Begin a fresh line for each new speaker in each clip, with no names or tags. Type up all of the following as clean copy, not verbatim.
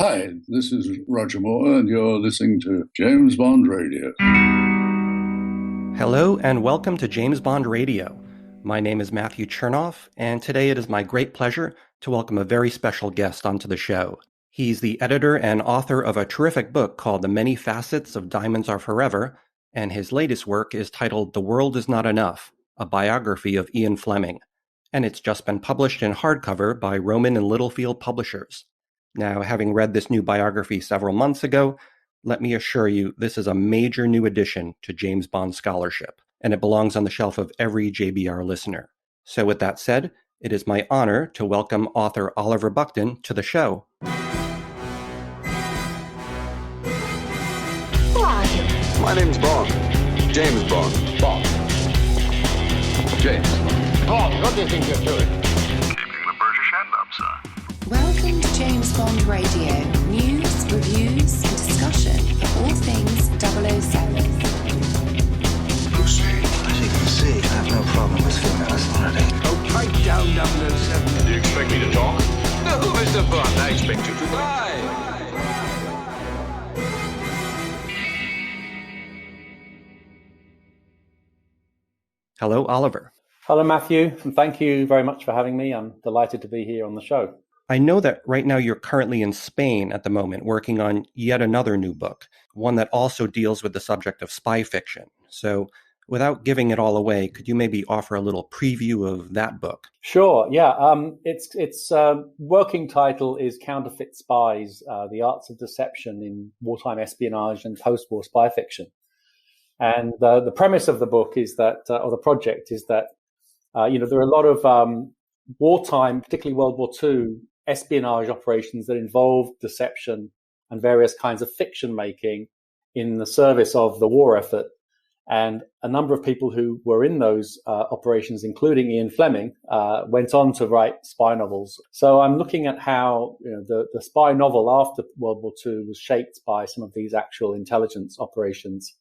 Hi, this is Roger Moore, and you're listening to James Bond Radio.
Hello, and welcome to James Bond Radio. My name is Matthew Chernov, and today it is my great pleasure to welcome a very special guest onto the show. He's the editor and author of a terrific book called The Many Facets of Diamonds Are Forever, and his latest work is titled The World Is Not Enough, a biography of Ian Fleming, and it's just been published in hardcover by Rowman and Littlefield publishers. Now, having read this new biography several months ago, let me assure you this is a major new addition to James Bond scholarship, and it belongs on the shelf of every JBR listener. So with that said, it is my honor to welcome author Oliver Buckton to the show.
Who are you?
My name's Bond. James Bond.
Bond. James.
Bond, what do you think you're doing?
Keeping the British end up, sir.
Welcome to James Bond Radio. News, reviews, and discussion of all things 007.
Lucy.
As you can see, I have no problem with female authority.
Oh, pipe down, 007.
Do you expect me to talk?
No, Mr. Bond, I expect you to die.
Hello, Oliver.
Hello, Matthew, and thank you very much for having me. I'm delighted to be here on the show.
I know that right now you're currently in Spain at the moment working on yet another new book, one that also deals with the subject of spy fiction. So without giving it all away, could you maybe offer a little preview of that book?
Sure, yeah. Its working title is Counterfeit Spies, The Arts of Deception in Wartime Espionage and Post-War Spy Fiction. And the premise of the book is that, or the project is that, there are a lot of wartime, particularly World War II, espionage operations that involve deception and various kinds of fiction making in the service of the war effort. And a number of people who were in those operations, including Ian Fleming, went on to write spy novels. So I'm looking at how the spy novel after World War II was shaped by some of these actual intelligence operations,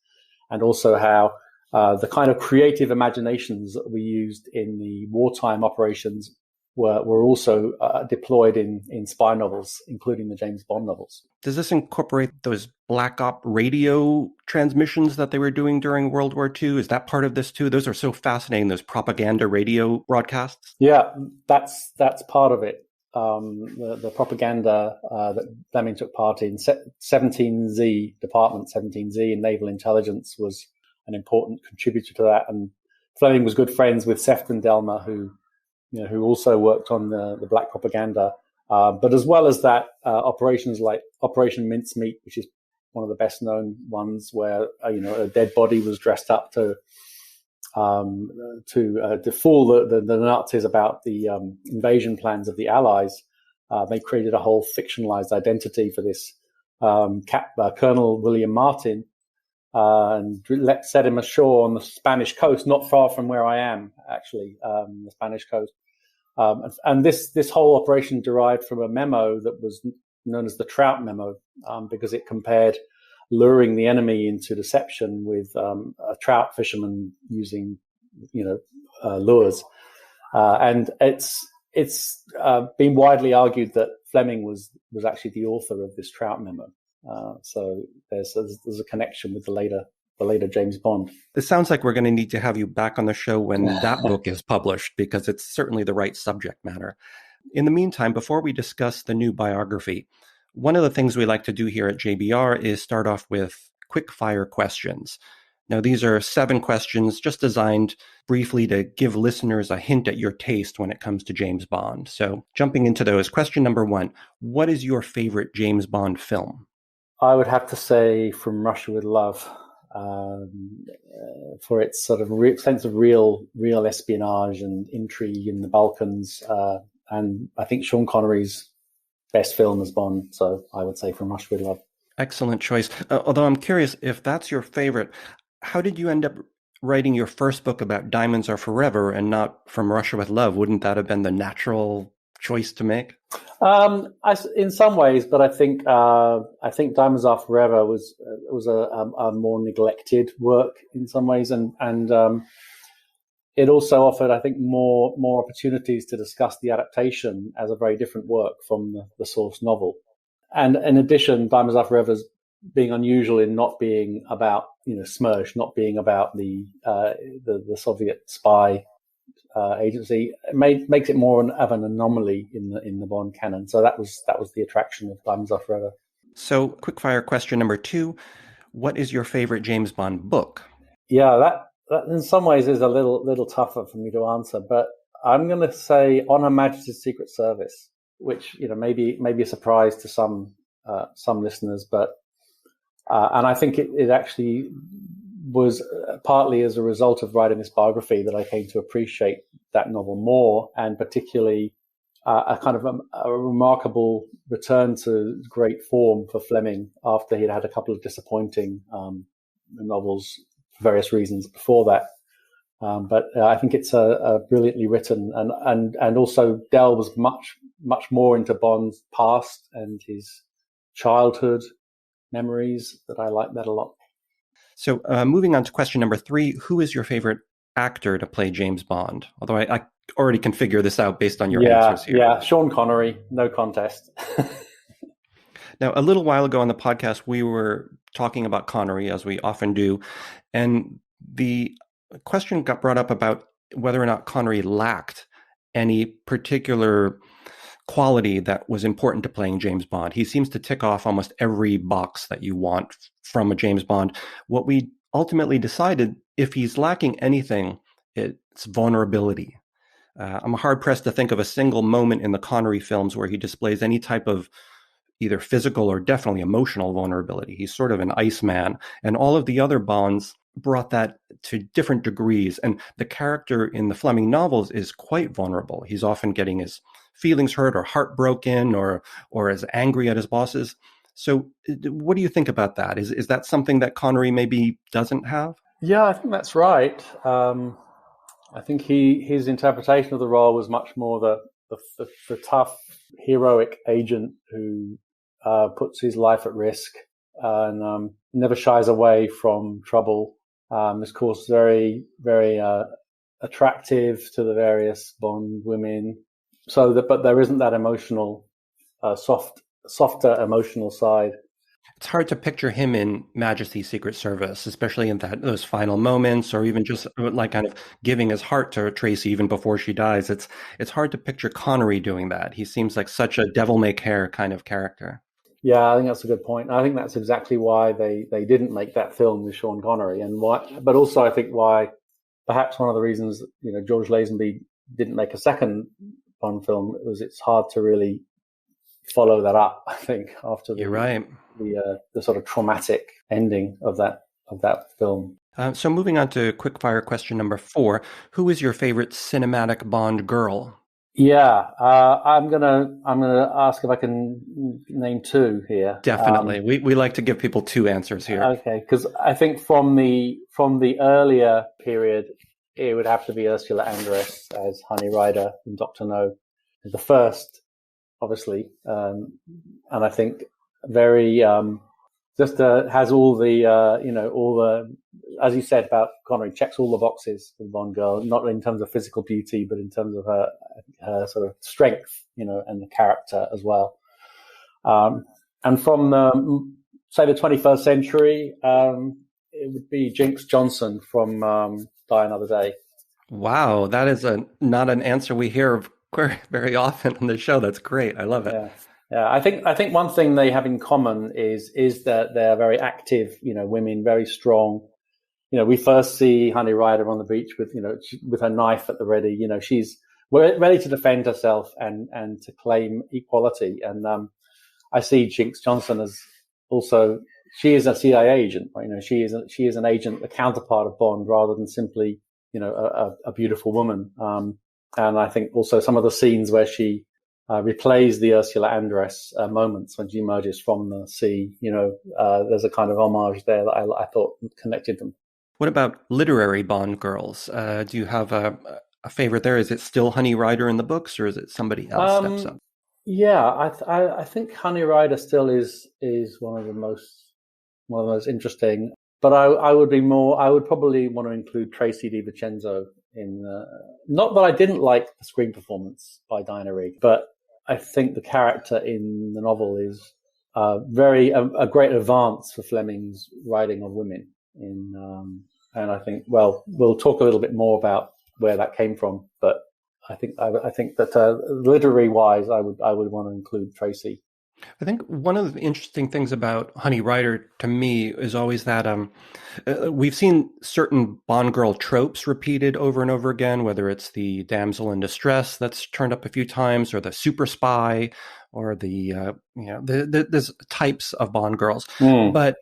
and also how the kind of creative imaginations that we used in the wartime operations were also deployed in spy novels, including the James Bond novels.
Does this incorporate those black op radio transmissions that they were doing during World War II? Is that part of this too? Those are so fascinating, those propaganda radio broadcasts.
Yeah, that's part of it. The propaganda that Fleming took part in, 17Z, Department 17Z in Naval Intelligence was an important contributor to that. And Fleming was good friends with Sefton Delmer, who also worked on the black propaganda. But as well as that, operations like Operation Mincemeat, which is one of the best known ones, where a dead body was dressed up to fool the Nazis about the invasion plans of the Allies. They created a whole fictionalized identity for this Colonel William Martin, and set him ashore on the Spanish coast, not far from where I am, actually, the Spanish coast. And this whole operation derived from a memo that was known as the Trout Memo, because it compared luring the enemy into deception with a trout fisherman using, lures. And it's been widely argued that Fleming was actually the author of this Trout Memo. So there's a connection with the later James Bond.
It sounds like we're going to need to have you back on the show when that book is published, because it's certainly the right subject matter. In the meantime, before we discuss the new biography, one of the things we like to do here at JBR is start off with quickfire questions. Now, these are 7 questions just designed briefly to give listeners a hint at your taste when it comes to James Bond. So jumping into those, question number 1, what is your favorite James Bond film?
I would have to say From Russia with Love, for its sort of sense of real espionage and intrigue in the Balkans. And I think Sean Connery's best film as Bond. So I would say From Russia with Love.
Excellent choice. Although I'm curious, if that's your favorite, how did you end up writing your first book about Diamonds Are Forever and not From Russia with Love? Wouldn't that have been the natural choice to make?
In some ways, but I think Diamonds Are Forever was a more neglected work in some ways, and it also offered, I think, more opportunities to discuss the adaptation as a very different work from the source novel. And in addition, Diamonds Are Forever's being unusual in not being about, Smersh, not being about the Soviet spy agency, makes it more of an anomaly in the Bond canon. So that was the attraction of Diamonds Are Forever.
So, quickfire question number 2: what is your favorite James Bond book?
Yeah, that in some ways is a little tougher for me to answer, but I'm going to say On Her Majesty's Secret Service, which maybe a surprise to some listeners, but and I think it actually was partly as a result of writing this biography that I came to appreciate that novel more, and particularly a kind of a remarkable return to great form for Fleming after he'd had a couple of disappointing novels for various reasons before that. But I think it's a brilliantly written and also delves much more into Bond's past and his childhood memories. That I like that a lot.
So moving on to question number 3, who is your favorite actor to play James Bond? Although I already can figure this out based on your answers here.
Yeah, Sean Connery, no contest.
Now, a little while ago on the podcast, we were talking about Connery, as we often do, and the question got brought up about whether or not Connery lacked any particular quality that was important to playing James Bond. He seems to tick off almost every box that you want from a James Bond. What we ultimately decided, if he's lacking anything, it's vulnerability. I'm hard-pressed to think of a single moment in the Connery films where he displays any type of either physical or definitely emotional vulnerability. He's sort of an Iceman, and all of the other Bonds brought that to different degrees. And the character in the Fleming novels is quite vulnerable. He's often getting his feelings hurt or heartbroken or is angry at his bosses. So what do you think about that? Is that something that Connery maybe doesn't have?
Yeah, I think that's right. I think his interpretation of the role was much more the tough, heroic agent who puts his life at risk and never shies away from trouble. Is, of course, very, very attractive to the various Bond women. But there isn't that emotional, softer emotional side.
It's hard to picture him in Majesty's Secret Service, especially in those final moments, or even just like kind of giving his heart to Tracy even before she dies. It's hard to picture Connery doing that. He seems like such a devil-may-care kind of character.
Yeah, I think that's a good point. I think that's exactly why they didn't make that film with Sean Connery, and why. But also, I think why, perhaps one of the reasons George Lazenby didn't make a second Bond film was it's hard to really follow that up. I think after
You're right.
The sort of traumatic ending of that film.
So moving on to quickfire question number 4, who is your favorite cinematic Bond girl?
Yeah, I'm gonna ask if I can name 2 here.
Definitely, we like to give people 2 answers here.
Okay, because I think from the earlier period, it would have to be Ursula Andress as Honey Ryder in Dr. No, the first, obviously, and I think very just has all the all the, as you said about Connery, checks all the boxes for Bond girl, not in terms of physical beauty, but in terms of her sort of strength, and the character as well. And from the 21st century, it would be Jinx Johnson from Die Another Day.
Wow, that is not an answer we hear very, very often on the show. That's great. I love it.
Yeah. I think one thing they have in common is that they're very active, women, very strong. We first see Honey Ryder on the beach with her knife at the ready. She's ready to defend herself and to claim equality. And I see Jinx Johnson as also, she is a CIA agent, right? She is an agent, a counterpart of Bond, rather than simply a beautiful woman. And I think also some of the scenes where she replays the Ursula Andress moments when she emerges from the sea, there's a kind of homage there that I thought connected them.
What about literary Bond girls? Do you have a favorite there? Is it still Honey Ryder in the books, or is it somebody else steps up?
Yeah, I think Honey Ryder still is one of the most interesting. But I would probably want to include Tracy DiVincenzo in. Not that I didn't like the screen performance by Diana Rigg, but I think the character in the novel is a great advance for Fleming's writing of women. And I think, well, we'll talk a little bit more about where that came from, but I think that literary wise, I would want to include Tracy.
I think one of the interesting things about Honey Ryder to me is always that we've seen certain Bond girl tropes repeated over and over again, whether it's the damsel in distress that's turned up a few times, or the super spy, or there's types of Bond girls. But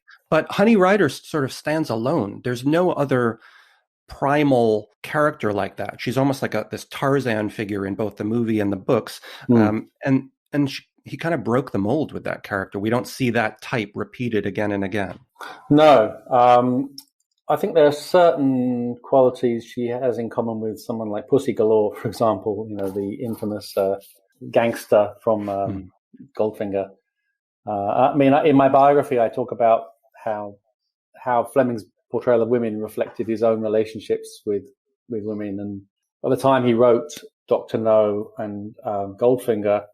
Honey Ryder sort of stands alone. There's no other primal character like that. She's almost like this Tarzan figure in both the movie and the books, he kind of broke the mold with that character. We don't see that type repeated again and again.
No. I think there are certain qualities she has in common with someone like Pussy Galore, for example, the infamous gangster from Goldfinger. In my biography, I talk about how Fleming's portrayal of women reflected his own relationships with women. And by the time he wrote Dr. No and Goldfinger,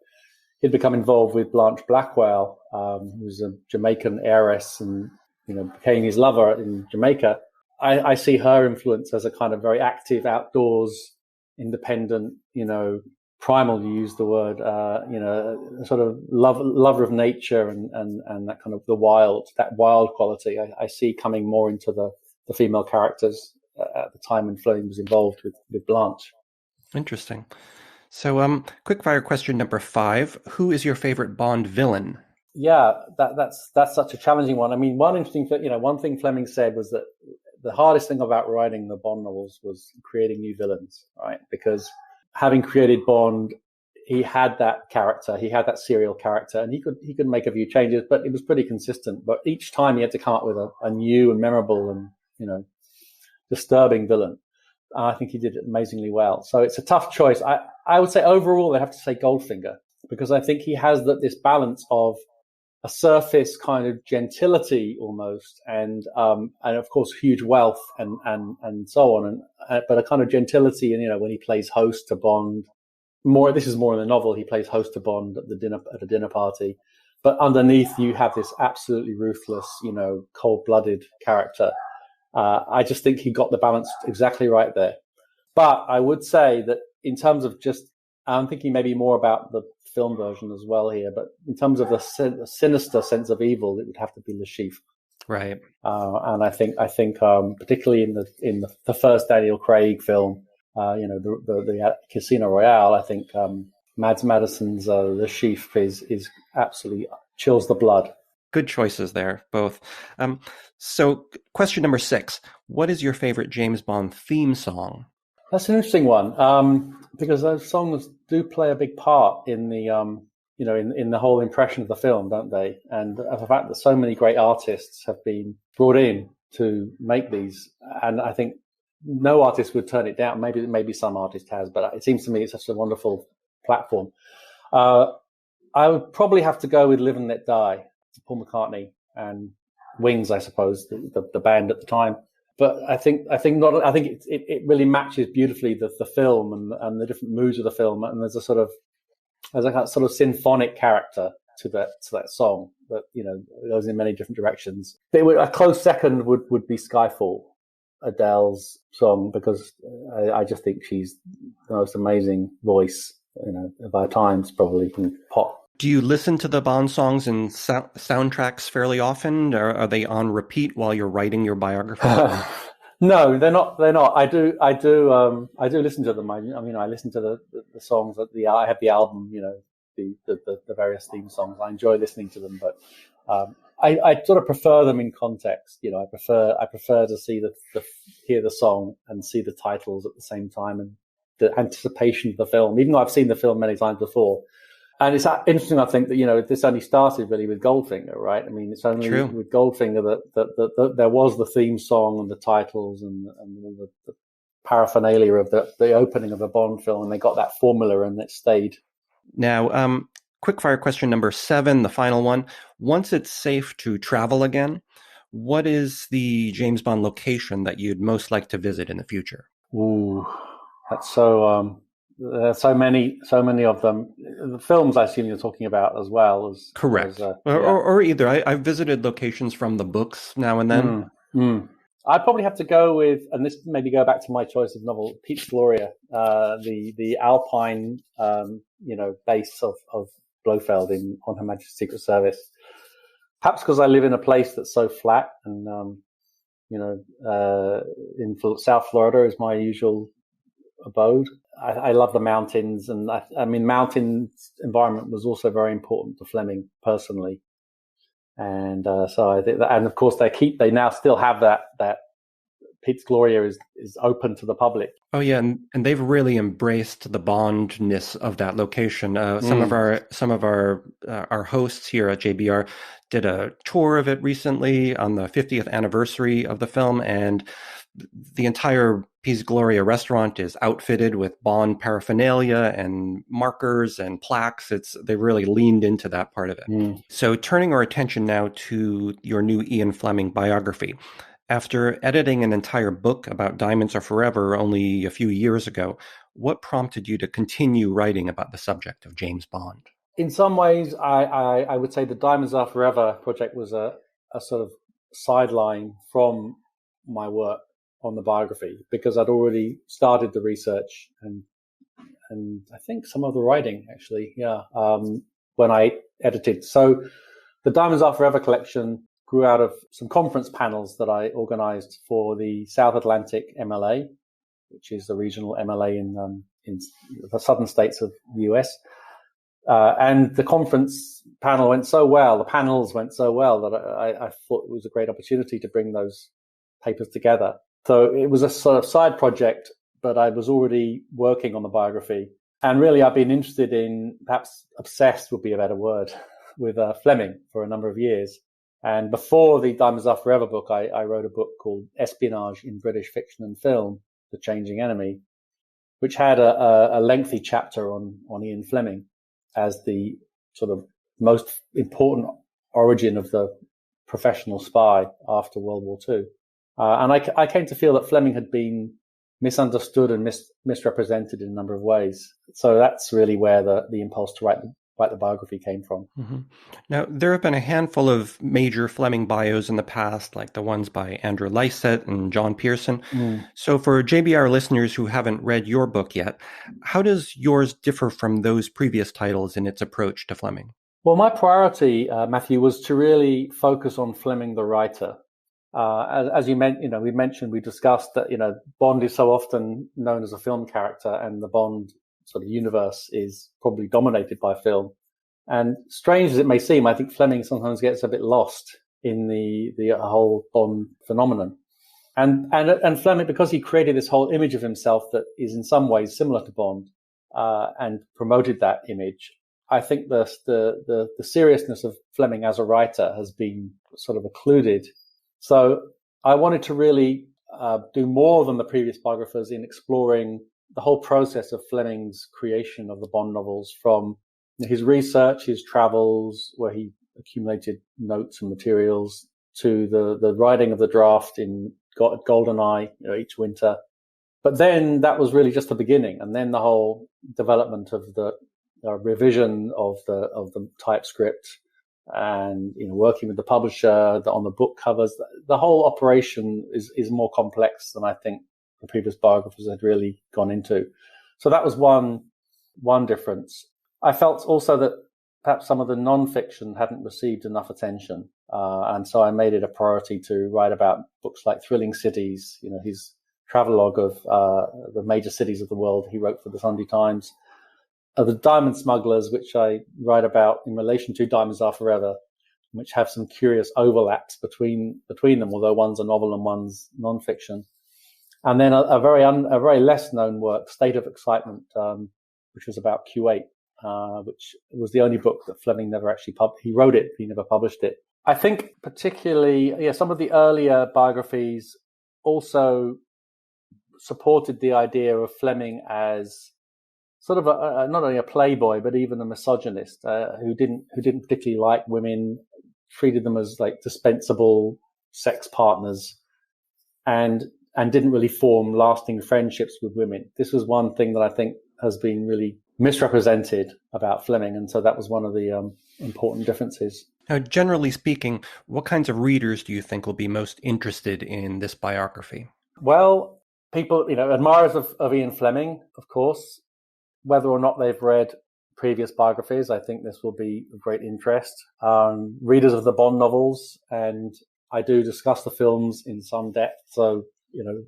he'd become involved with Blanche Blackwell, who was a Jamaican heiress and, became his lover in Jamaica. I see her influence as a kind of very active, outdoors, independent, primal, you use the word, sort of lover of nature and that kind of that wild quality I see coming more into the female characters at the time when Fleming was involved with Blanche.
Interesting. So, quickfire question number 5. Who is your favorite Bond villain?
Yeah, that's such a challenging one. I mean, one thing Fleming said was that the hardest thing about writing the Bond novels was creating new villains, right? Because having created Bond, he had that character, he had that serial character, and he could make a few changes, but it was pretty consistent. But each time he had to come up with a new and memorable and, disturbing villain. I think he did it amazingly well. So it's a tough choice. I would say overall, I have to say Goldfinger, because I think he has this balance of a surface kind of gentility almost, and of course huge wealth and so on, but a kind of gentility. And when he plays host to Bond, this is more in the novel. He plays host to Bond at a dinner party, but underneath you have this absolutely ruthless, cold-blooded character. I just think he got the balance exactly right there. But I would say that in terms of I'm thinking maybe more about the film version as well here, but in terms of the sinister sense of evil, it would have to be Le Chiffre.
Right.
And I think particularly in the first Daniel Craig film, the Casino Royale, I think Mads Madison's Le Chiffre is absolutely chills the blood.
Good choices there, both. So question number 6, what is your favorite James Bond theme song?
That's an interesting one, because those songs do play a big part in the, in the whole impression of the film, don't they? And the fact that so many great artists have been brought in to make these, and I think no artist would turn it down. Maybe some artist has, but it seems to me it's such a wonderful platform. I would probably have to go with Live and Let Die, Paul McCartney, and Wings, I suppose, the band at the time. But I think it really matches beautifully the film and the different moods of the film. And there's a sort of symphonic character to that song that goes in many different directions. A close second would be Skyfall, Adele's song, because I just think she's the most amazing voice of our times, probably in pop.
Do you listen to the Bond songs and soundtracks fairly often, or are they on repeat while you're writing your biography?
No, they're not. I do listen to them. I listen to the songs that I have the album, the various theme songs. I enjoy listening to them, but I sort of prefer them in context. I prefer to hear the song and see the titles at the same time, and the anticipation of the film, even though I've seen the film many times before. And it's interesting, I think, that this only started really with Goldfinger, right? I mean, it's only with Goldfinger that there was the theme song and the titles and all the paraphernalia of the opening of a Bond film, and they got that formula and it stayed.
Now, quickfire question number 7, the final one. Once it's safe to travel again, what is the James Bond location that you'd most like to visit in the future?
Ooh, that's so So many of them. The films I assume you're talking about as well.
Correct. Or either. I've visited locations from the books now and then.
I'd probably have to go with, and this maybe go back to my choice of novel, Pete's Gloria, the Alpine, base of Blofeld on Her Majesty's Secret Service. Perhaps because I live in a place that's so flat, and in South Florida is my usual abode. I love the mountains, and mountains environment was also very important to Fleming personally. And so I think that, and of course they now still have that Pete's Gloria is open to the public.
Oh yeah, and they've really embraced the Bondness of that location. Some of our hosts here at JBR did a tour of it recently on the 50th anniversary of the film, and the entire Pete's Gloria restaurant is outfitted with Bond paraphernalia and markers and plaques. They really leaned into that part of it. So turning our attention now to your new Ian Fleming biography. After editing an entire book about Diamonds Are Forever only a few years ago, what prompted you to continue writing about the subject of James Bond?
In some ways, I would say the Diamonds Are Forever project was a sort of sideline from my work on the biography, because I'd already started the research and I think some of the writing actually, when I edited. So the Diamonds Are Forever collection grew out of some conference panels that I organized for the South Atlantic MLA, which is the regional MLA in the southern states of the US. And the conference panels went so well that I thought it was a great opportunity to bring those papers together. So it was a sort of side project, but I was already working on the biography. And really, I've been interested in, perhaps obsessed would be a better word, with Fleming for a number of years. And before the Diamonds Are Forever book, I wrote a book called Espionage in British Fiction and Film, The Changing Enemy, which had a lengthy chapter on Ian Fleming as the sort of most important origin of the professional spy after World War II. And I came to feel that Fleming had been misunderstood and misrepresented in a number of ways. So that's really where the impulse to write the biography came from.
Mm-hmm. Now, there have been a handful of major Fleming bios in the past, like the ones by Andrew Lycett and John Pearson. So for JBR listeners who haven't read your book yet, how does yours differ from those previous titles in its approach to Fleming?
Well, my priority, Matthew, was to really focus on Fleming the writer. As we discussed that, Bond is so often known as a film character, and the Bond sort of universe is probably dominated by film. And strange as it may seem, I think Fleming sometimes gets a bit lost in the whole Bond phenomenon. And Fleming, because he created this whole image of himself that is in some ways similar to Bond, and promoted that image, I think the seriousness of Fleming as a writer has been sort of occluded. So I wanted to really do more than the previous biographers in exploring the whole process of Fleming's creation of the Bond novels, from his research, his travels, where he accumulated notes and materials, to the writing of the draft in GoldenEye, each winter. But then that was really just the beginning, and then the whole development of the revision of the typescript, and working with the publisher on the book covers. The whole operation is more complex than I think the previous biographers had really gone into. So that was one difference. I felt also that perhaps some of the non-fiction hadn't received enough attention, and so I made it a priority to write about books like Thrilling Cities, his travelogue of the major cities of the world he wrote for the Sunday Times. The Diamond Smugglers, which I write about in relation to Diamonds Are Forever, which have some curious overlaps between them, although one's a novel and one's non-fiction. And then a very less known work, State of Excitement, which was about Kuwait, which was the only book that Fleming never actually he wrote it, he never published it. I think particularly, some of the earlier biographies also supported the idea of Fleming as sort of not only a playboy, but even a misogynist, who didn't particularly like women, treated them as like dispensable sex partners, and didn't really form lasting friendships with women. This was one thing that I think has been really misrepresented about Fleming. And so that was one of the important differences.
Now, generally speaking, what kinds of readers do you think will be most interested in this biography?
Well, people, admirers of Ian Fleming, of course, whether or not they've read previous biographies, I think this will be of great interest. Readers of the Bond novels, and I do discuss the films in some depth. So,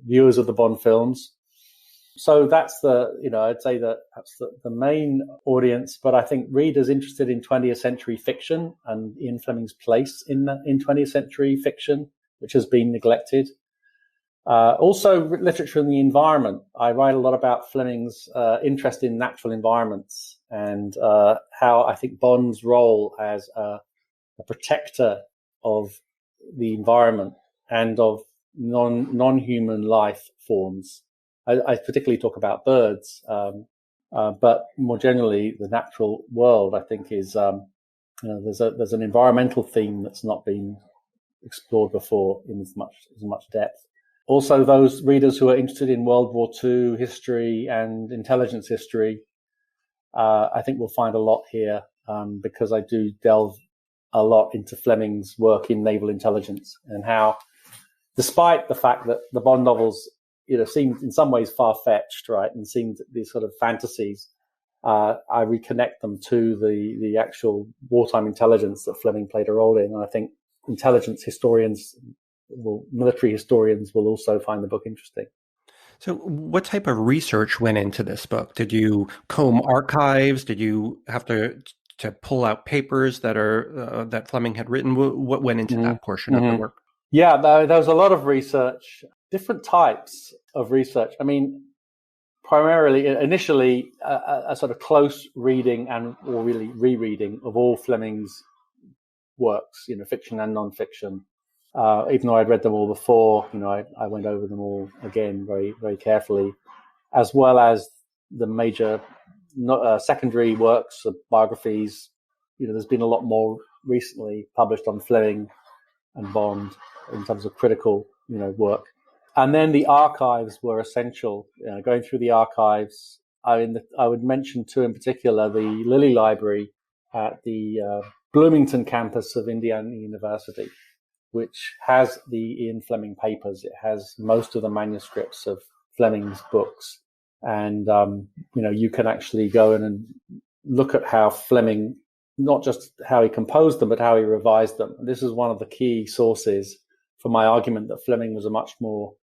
viewers of the Bond films. So that's I'd say that that's the main audience, but I think readers interested in 20th century fiction and Ian Fleming's place in 20th century fiction, which has been neglected. Also literature and the environment. I write a lot about Fleming's interest in natural environments and how I think Bond's role as a protector of the environment and of non-human life forms. I particularly talk about birds, but more generally, the natural world, I think, is there's an environmental theme that's not been explored before in as much depth. Also, those readers who are interested in World War II history and intelligence history, I think will find a lot here because I do delve a lot into Fleming's work in naval intelligence and how, despite the fact that the Bond novels seemed in some ways far-fetched, right, and seemed these sort of fantasies, I reconnect them to the actual wartime intelligence that Fleming played a role in. And I think intelligence historians, military historians will also find the book interesting.
So what type of research went into this book? Did you comb archives? Did you have to pull out papers that Fleming had written? What went into that portion of the work?
Yeah, there was a lot of research, different types of research. I mean, primarily, initially, a sort of close reading or really rereading of all Fleming's works, fiction and non-fiction. Even though I'd read them all before, I went over them all again very, very carefully, as well as the major secondary works of biographies. There's been a lot more recently published on Fleming and Bond in terms of critical, work. And then the archives were essential. Going through the archives, I would mention two in particular: the Lilly Library at the Bloomington campus of Indiana University, which has the Ian Fleming papers. It has most of the manuscripts of Fleming's books. And, you can actually go in and look at how Fleming, not just how he composed them, but how he revised them. And this is one of the key sources for my argument that Fleming was a much more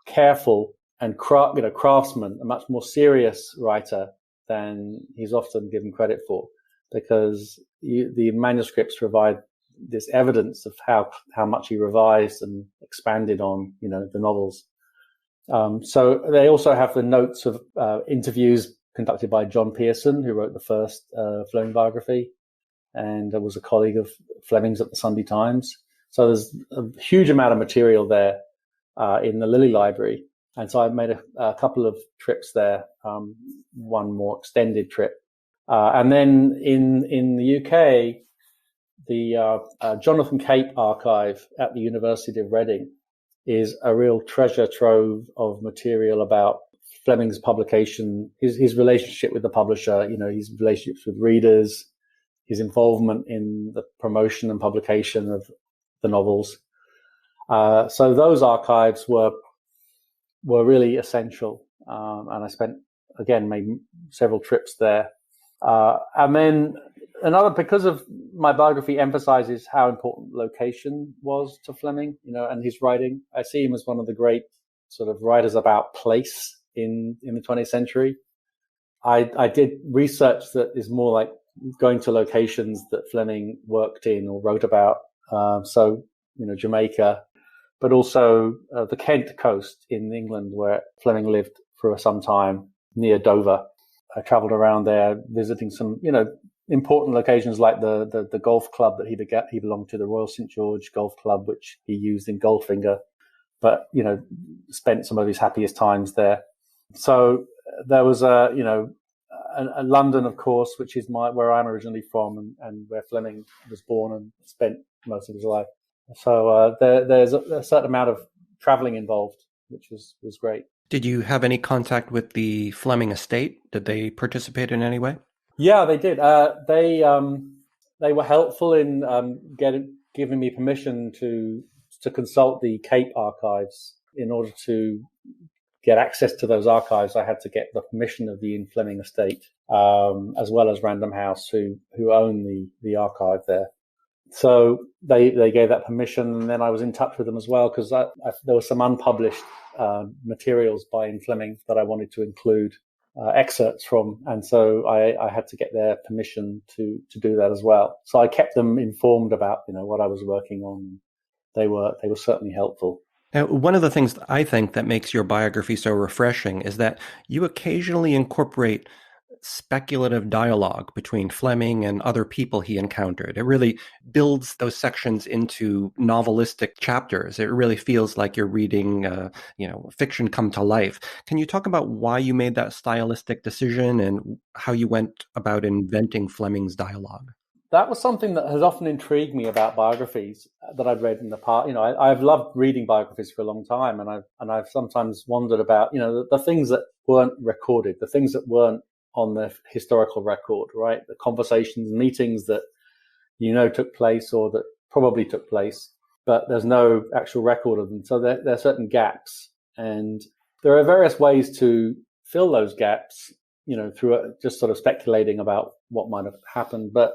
careful and craftsman, a much more serious writer than he's often given credit for, because the manuscripts provide this evidence of how much he revised and expanded on, the novels. So they also have the notes of interviews conducted by John Pearson, who wrote the first Fleming biography, and was a colleague of Fleming's at the Sunday Times. So there's a huge amount of material there in the Lilly Library. And so I made a couple of trips there, one more extended trip. And then in the UK, the Jonathan Cape archive at the University of Reading is a real treasure trove of material about Fleming's publication, his relationship with the publisher, his relationships with readers, his involvement in the promotion and publication of the novels. So those archives were really essential. And I made several trips there. And then because of my biography emphasizes how important location was to Fleming, and his writing. I see him as one of the great sort of writers about place in the 20th century. I did research that is more like going to locations that Fleming worked in or wrote about. So, Jamaica, but also the Kent coast in England where Fleming lived for some time near Dover. I traveled around there visiting some, important locations like the golf club that he belonged to, the Royal St. George Golf Club, which he used in Goldfinger, but, spent some of his happiest times there. So there was a London, of course, which is where I'm originally from and where Fleming was born and spent most of his life. So there's a certain amount of traveling involved, which was great.
Did you have any contact with the Fleming estate? Did they participate in any way?
Yeah, they did. They were helpful in giving me permission to consult the Cape archives. In order to get access to those archives, I had to get the permission of the Ian Fleming estate, as well as Random House, who own the archive there. So they gave that permission, and then I was in touch with them as well because there were some unpublished materials by Ian Fleming that I wanted to include excerpts from, and so I had to get their permission to do that as well. So I kept them informed about what I was working on. They were certainly helpful.
Now, one of the things I think that makes your biography so refreshing is that you occasionally incorporate speculative dialogue between Fleming and other people he encountered. It really builds those sections into novelistic chapters. It really feels like you're reading, fiction come to life. Can you talk about why you made that stylistic decision and how you went about inventing Fleming's dialogue?
That was something that has often intrigued me about biographies that I've read in the past. I've loved reading biographies for a long time, and I've sometimes wondered about, the things that weren't recorded, the things that weren't on the historical record, right? The conversations, meetings that took place or that probably took place, but there's no actual record of them. So there are certain gaps, and there are various ways to fill those gaps, through just sort of speculating about what might have happened. But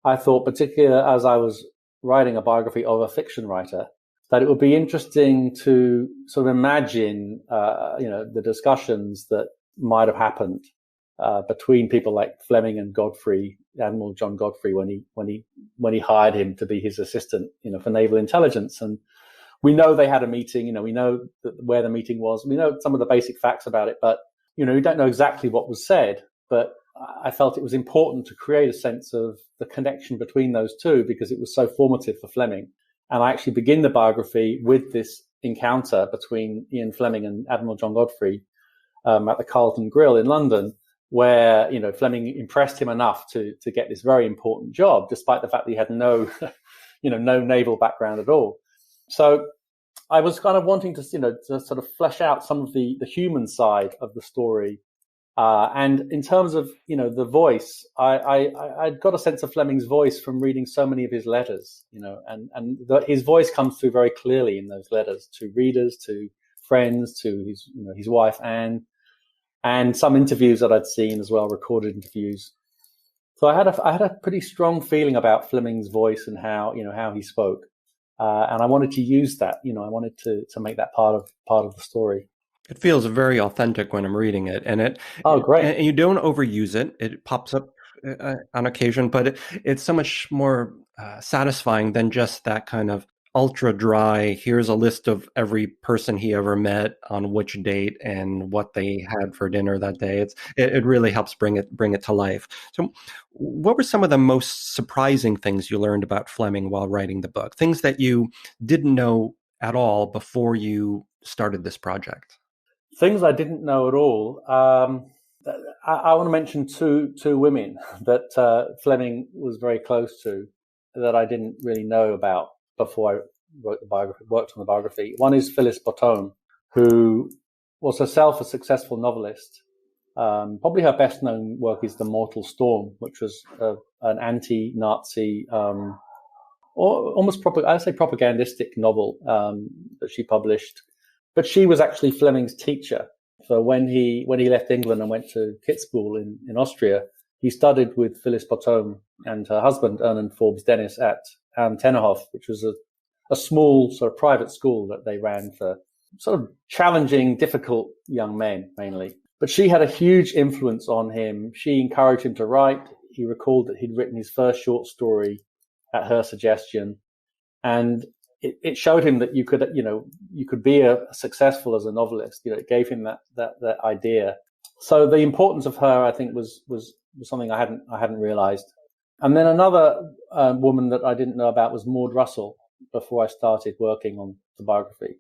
I thought, particularly as I was writing a biography of a fiction writer, that it would be interesting to sort of imagine, the discussions that might have happened between people like Fleming and Godfrey, Admiral John Godfrey, when he hired him to be his assistant, for naval intelligence. And we know they had a meeting. We know where the meeting was. We know some of the basic facts about it, but we don't know exactly what was said. But I felt it was important to create a sense of the connection between those two because it was so formative for Fleming. And I actually begin the biography with this encounter between Ian Fleming and Admiral John Godfrey at the Carlton Grill in London, where Fleming impressed him enough to get this very important job, despite the fact that he had no no naval background at all. So I was kind of wanting to to sort of flesh out some of the human side of the story. And in terms of, the voice, I'd got a sense of Fleming's voice from reading so many of his letters, his voice comes through very clearly in those letters to readers, to friends, to his wife, Anne, and some interviews that I'd seen as well, recorded interviews. So I had a pretty strong feeling about Fleming's voice and how he spoke. And I wanted to use that, I wanted to make that part of the story.
It feels very authentic when I'm reading it, and
great!
And you don't overuse it. It pops up on occasion, but it's so much more satisfying than just that kind of ultra dry. Here's a list of every person he ever met on which date and what they had for dinner that day. It really helps bring it to life. So, what were some of the most surprising things you learned about Fleming while writing the book? Things that you didn't know at all before you started this project?
Things I didn't know at all. I want to mention two women that Fleming was very close to that I didn't really know about before I wrote the biography, worked on the biography. One is Phyllis Bottom, who was herself a successful novelist. Probably her best known work is The Mortal Storm, which was an anti-Nazi, or almost propagandistic novel that she published. But she was actually Fleming's teacher. So when he left England and went to Kitzbühel in Austria, he studied with Phyllis Bottom and her husband, Ernan Forbes Dennis, at Tennerhof, which was a small sort of private school that they ran for sort of challenging, difficult young men, mainly. But she had a huge influence on him. She encouraged him to write. He recalled that he'd written his first short story at her suggestion. And it showed him that you could be successful as a novelist. It gave him that idea. So the importance of her, I think, was something I hadn't realized. And then another woman that I didn't know about was Maud Russell before I started working on the biography,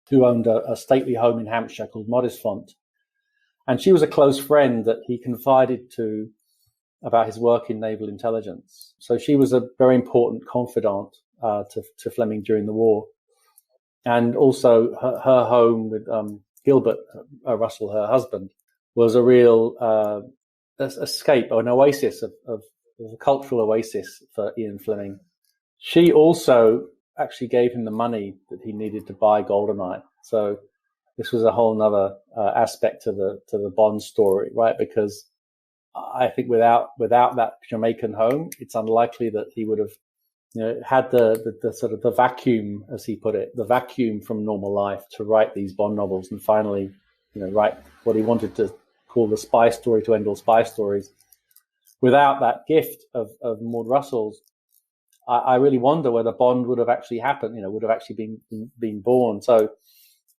who owned a stately home in Hampshire called Modisfont. And she was a close friend that he confided to about his work in naval intelligence. So she was a very important confidant to Fleming during the war. And also her home with Gilbert Russell, her husband, was a real escape or an oasis of a cultural oasis for Ian Fleming. She also actually gave him the money that he needed to buy Goldeneye. So this was a whole nother aspect to the Bond story, right? Because I think without that Jamaican home, it's unlikely that he would have, had the sort of the vacuum, as he put it, the vacuum from normal life to write these Bond novels and finally, write what he wanted to call the spy story to end all spy stories. Without that gift of Maud Russell's, I really wonder whether Bond would have actually happened, would have actually been born. So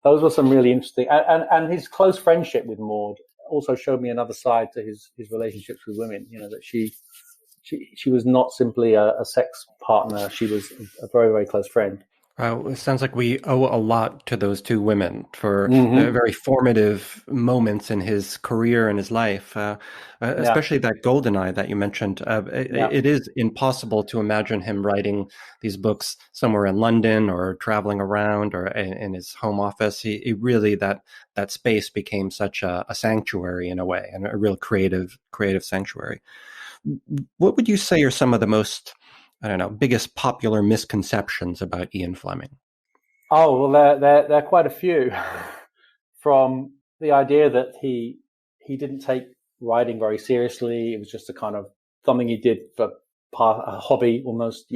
those were some really interesting, and his close friendship with Maud also showed me another side to his relationships with women. That she was not simply a sex partner; she was a very, very close friend.
It sounds like we owe a lot to those two women for very formative moments in his career and his life, especially that Goldeneye that you mentioned. It is impossible to imagine him writing these books somewhere in London or traveling around or in his home office. He really, that space became such a sanctuary in a way, and a real creative sanctuary. What would you say are some of the most, biggest popular misconceptions about Ian Fleming?
Oh, well, there are quite a few. From the idea that he didn't take writing very seriously. It was just a kind of something he did for a hobby almost,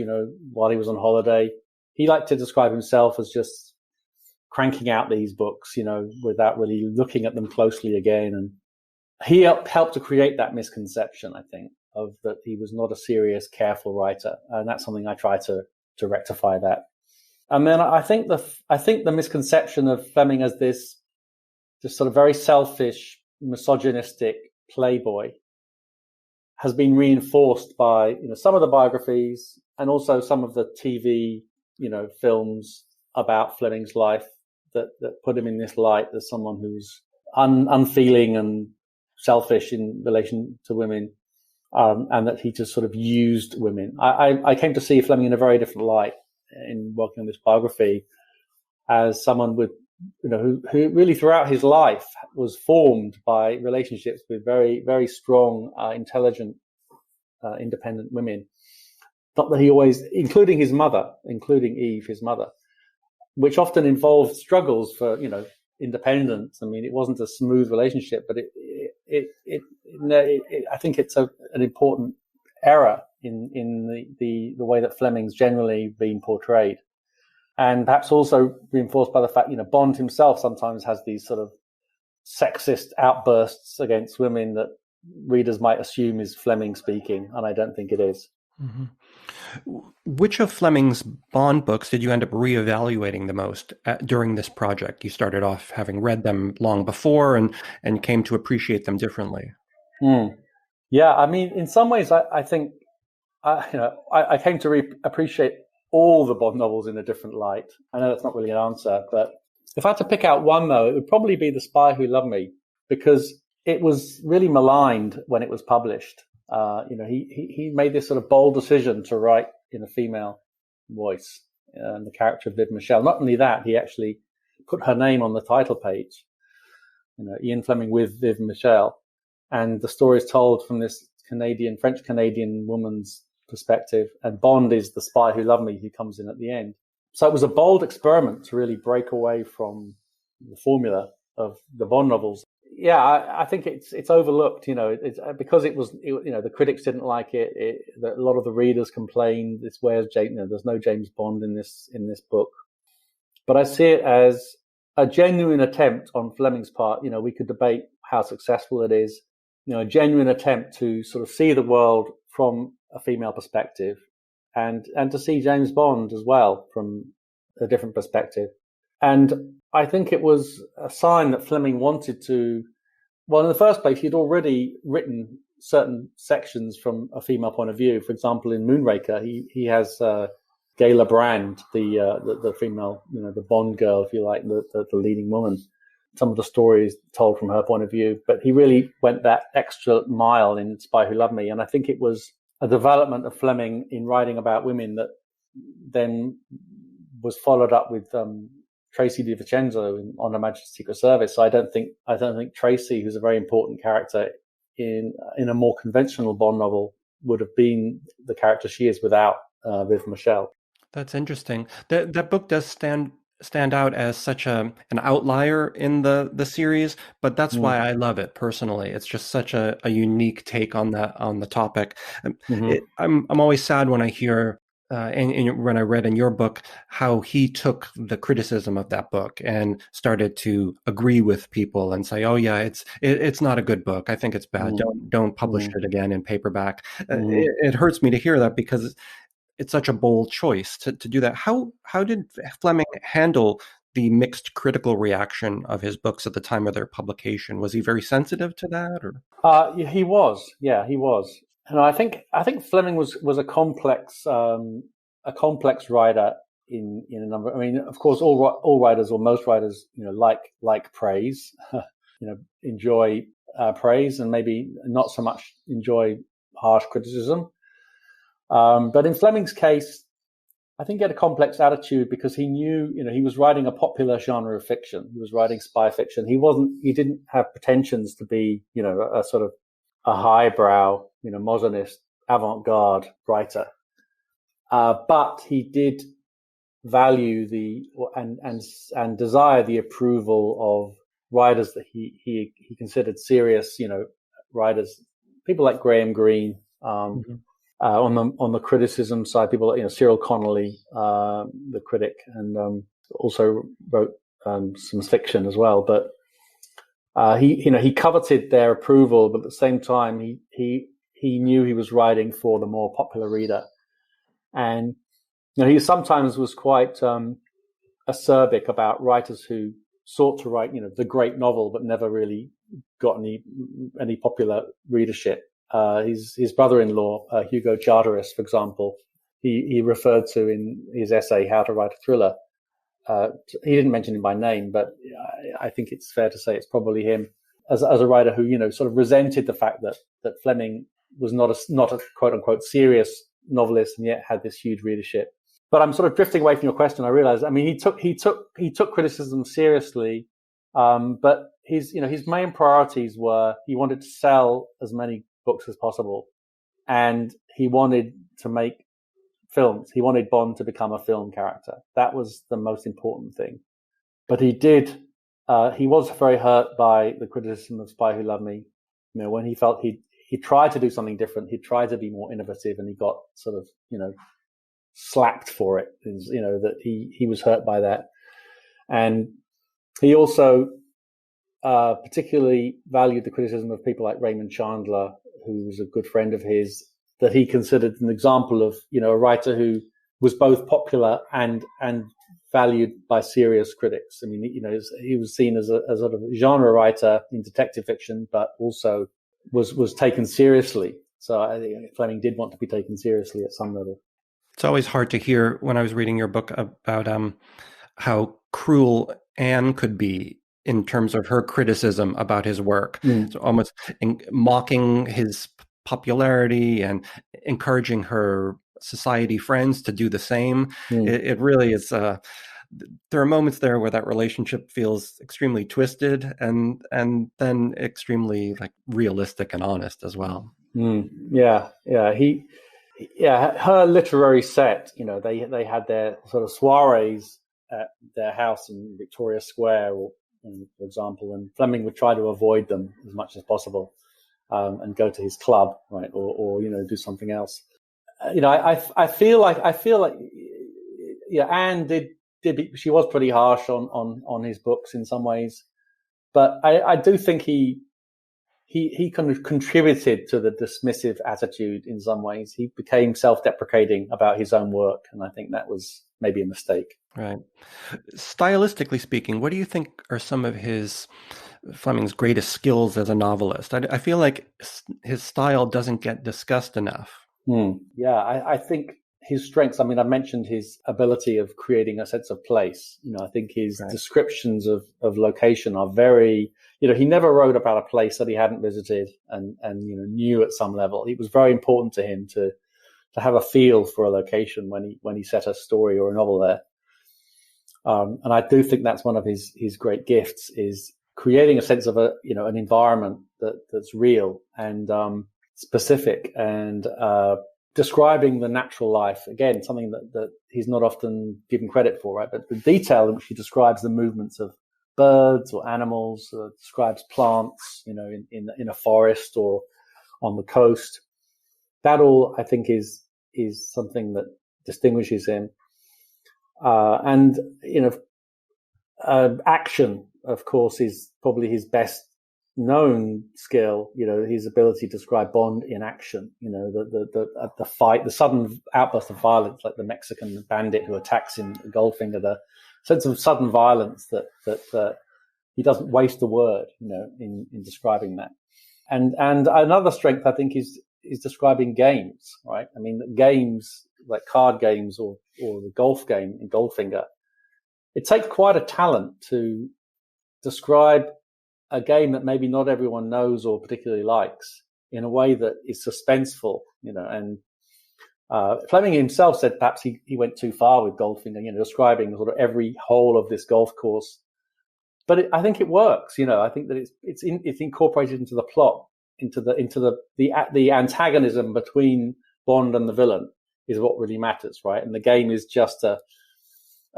while he was on holiday. He liked to describe himself as just cranking out these books, without really looking at them closely again. And he helped to create that misconception, I think, of that he was not a serious, careful writer, and that's something I try to rectify that. And then I think the misconception of Fleming as this sort of very selfish, misogynistic playboy has been reinforced by some of the biographies and also some of the TV films about Fleming's life that put him in this light as someone who's unfeeling and selfish in relation to women. And that he just sort of used women. I came to see Fleming in a very different light in working on this biography, as someone with, who really throughout his life was formed by relationships with very, very strong, intelligent, independent women. Not that he always, including Eve, his mother, which often involved struggles for, independence. I mean, it wasn't a smooth relationship, but I think it's an important error in the way that Fleming's generally been portrayed, and perhaps also reinforced by the fact Bond himself sometimes has these sort of sexist outbursts against women that readers might assume is Fleming speaking, and I don't think it is.
Mm-hmm. Which of Fleming's Bond books did you end up reevaluating the most during this project? You started off having read them long before and came to appreciate them differently.
Yeah, I mean, in some ways, I think, I came to appreciate all the Bond novels in a different light. I know that's not really an answer, but if I had to pick out one, though, it would probably be The Spy Who Loved Me, because it was really maligned when it was published. He made this sort of bold decision to write in a female voice, and the character of Viv Michelle. Not only that, he actually put her name on the title page, Ian Fleming with Viv Michelle. And the story is told from this French-Canadian woman's perspective, and Bond is the spy who loved me, who comes in at the end. So it was a bold experiment to really break away from the formula of the Bond novels. Yeah, I think it's overlooked, it's because it was, the critics didn't like it. A lot of the readers complained. There's no James Bond in this book. But I see it as a genuine attempt on Fleming's part. We could debate how successful it is. A genuine attempt to sort of see the world from a female perspective, and to see James Bond as well from a different perspective. And I think it was a sign that Fleming wanted to, well, in the first place, he'd already written certain sections from a female point of view. For example, in Moonraker, he has Gayla Brand, the female, the Bond girl, if you like, the leading woman. Some of the stories told from her point of view, but he really went that extra mile in Spy Who Loved Me. And I think it was a development of Fleming in writing about women that then was followed up with Tracy DiVincenzo on Her Majesty's Secret Service. So I don't think Tracy, who's a very important character in a more conventional Bond novel, would have been the character she is without Viv Michelle.
That's interesting. That book does stand out as such an outlier in the series, but that's why I love it personally. It's just such a unique take on the topic. I'm always sad when I hear and when I read in your book how he took the criticism of that book and started to agree with people and say, "Oh yeah, it's not a good book. I think it's bad. Don't publish it again in paperback." It hurts me to hear that because it's such a bold choice to do that. How did Fleming handle the mixed critical reaction of his books at the time of their publication? Was he very sensitive to that, or?
He was. Yeah, he was. And I think Fleming was a complex writer in a number. I mean, of course, all writers or most writers, like praise, enjoy praise, and maybe not so much enjoy harsh criticism. But in Fleming's case, I think he had a complex attitude because he knew, he was writing a popular genre of fiction. He was writing spy fiction. He didn't have pretensions to be, a sort of a highbrow, modernist, avant-garde writer. But he did value and desire the approval of writers that he considered serious, writers, people like Graham Greene, on the criticism side, people like Cyril Connolly, the critic, and also wrote some fiction as well. But he coveted their approval, but at the same time, he knew he was writing for the more popular reader, and he sometimes was quite acerbic about writers who sought to write the great novel, but never really got any popular readership. His brother-in-law, Hugo Charteris, for example, he referred to in his essay, How to Write a Thriller. He didn't mention him by name, but I think it's fair to say it's probably him as a writer who, sort of resented the fact that Fleming was not a quote unquote serious novelist and yet had this huge readership. But I'm sort of drifting away from your question. I realize, I mean, he took criticism seriously, but his main priorities were he wanted to sell as many books as possible, and he wanted to make films. He wanted Bond to become a film character. That was the most important thing. But he was very hurt by the criticism of Spy Who Loved Me. When he felt he tried to do something different, he tried to be more innovative, and he got sort of slapped for it. That he was hurt by that, and he also particularly valued the criticism of people like Raymond Chandler, who was a good friend of his, that he considered an example of, a writer who was both popular and valued by serious critics. I mean, he was seen as a sort of genre writer in detective fiction, but also was taken seriously. So I think Fleming did want to be taken seriously at some level.
It's always hard to hear when I was reading your book about how cruel Anne could be in terms of her criticism about his work. So almost mocking his popularity and encouraging her society friends to do the same. It really is. There are moments there where that relationship feels extremely twisted and then extremely realistic and honest as well. Her literary set, they had their sort of soirees at their house in Victoria Square, for example, and Fleming would try to avoid them as much as possible, and go to his club, right, or do something else. I feel like Anne did she was pretty harsh on his books in some ways, but I do think he kind of contributed to the dismissive attitude in some ways. He became self-deprecating about his own work, and I think that was maybe a mistake. Right. Stylistically speaking, what do you think are some of Fleming's greatest skills as a novelist? I feel like his style doesn't get discussed enough.
Yeah, I think his strengths, I mean, I mentioned his ability of creating a sense of place. I think his descriptions of location are very, he never wrote about a place that he hadn't visited and knew at some level. It was very important to him to have a feel for a location when he set a story or a novel there. And I do think that's one of his great gifts, is creating a sense of an environment that's real and specific, and describing the natural life. Again, something that he's not often given credit for, right? But the detail in which he describes the movements of birds or animals, describes plants, in a forest or on the coast. That all, I think, is something that distinguishes him. And action, of course, is probably his best known skill. His ability to describe Bond in action. The fight, the sudden outburst of violence, like the Mexican bandit who attacks in Goldfinger. The sense of sudden violence that he doesn't waste a word, in describing that. And another strength, I think, is describing games, right? I mean, games like card games or the golf game in Goldfinger, it takes quite a talent to describe a game that maybe not everyone knows or particularly likes in a way that is suspenseful, and Fleming himself said perhaps he went too far with Goldfinger, describing sort of every hole of this golf course. But I think it works, I think that it's incorporated into the plot, into the antagonism between Bond and the villain is what really matters, right? And the game is just a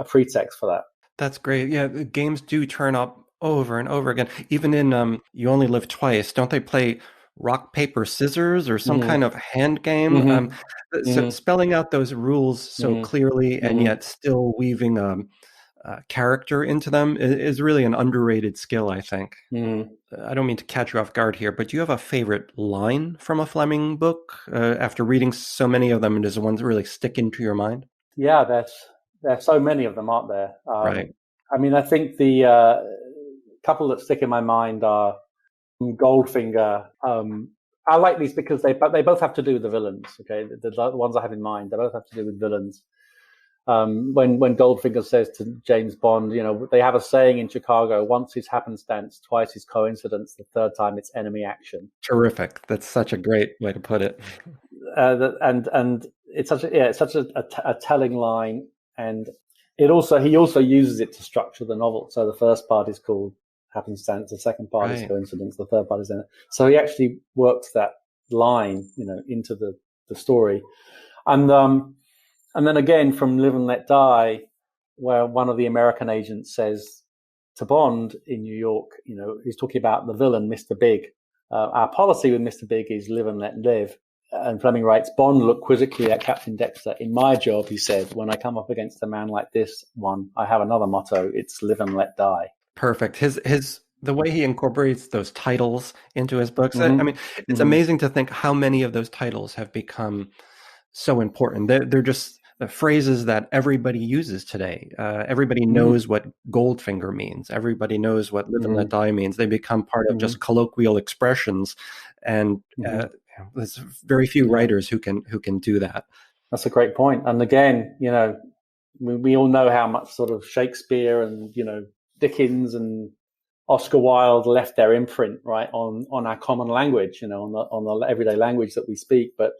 pretext for that.
That's great. Yeah, the games do turn up over and over again. Even in You Only Live Twice, don't they play rock, paper, scissors or some kind of hand game? So spelling out those rules so clearly and yet still weaving character into them is really an underrated skill, I think. I don't mean to catch you off guard here, but do you have a favorite line from a Fleming book after reading so many of them? Does the ones really stick into your mind?
Yeah, there's so many of them, aren't there?
Right.
I mean, I think the couple that stick in my mind are Goldfinger. I like these because they both have to do with the villains. Okay, the ones I have in mind, they both have to do with villains. When Goldfinger says to James Bond, they have a saying in Chicago: once is happenstance, twice is coincidence, the third time it's enemy action.
Terrific. That's such a great way to put it.
And it's such a telling line, and he also uses it to structure the novel. So the first part is called happenstance, the second part is coincidence, the third part is so he actually works that line, into the story. And then again from Live and Let Die, where one of the American agents says to Bond in New York, he's talking about the villain, Mr. Big. Our policy with Mr. Big is live and let live. And Fleming writes, Bond looked quizzically at Captain Dexter. In my job, he said, when I come up against a man like this one, I have another motto. It's live and let die.
Perfect. The way he incorporates those titles into his books. I mean, it's amazing to think how many of those titles have become so important. They're just the phrases that everybody uses today. Everybody knows what Goldfinger means. Everybody knows what live and let die means. They become part of just colloquial expressions, and there's very few writers who can do that.
That's a great point. And again, we all know how much sort of Shakespeare and Dickens and Oscar Wilde left their imprint, right, on our common language, on the everyday language that we speak. But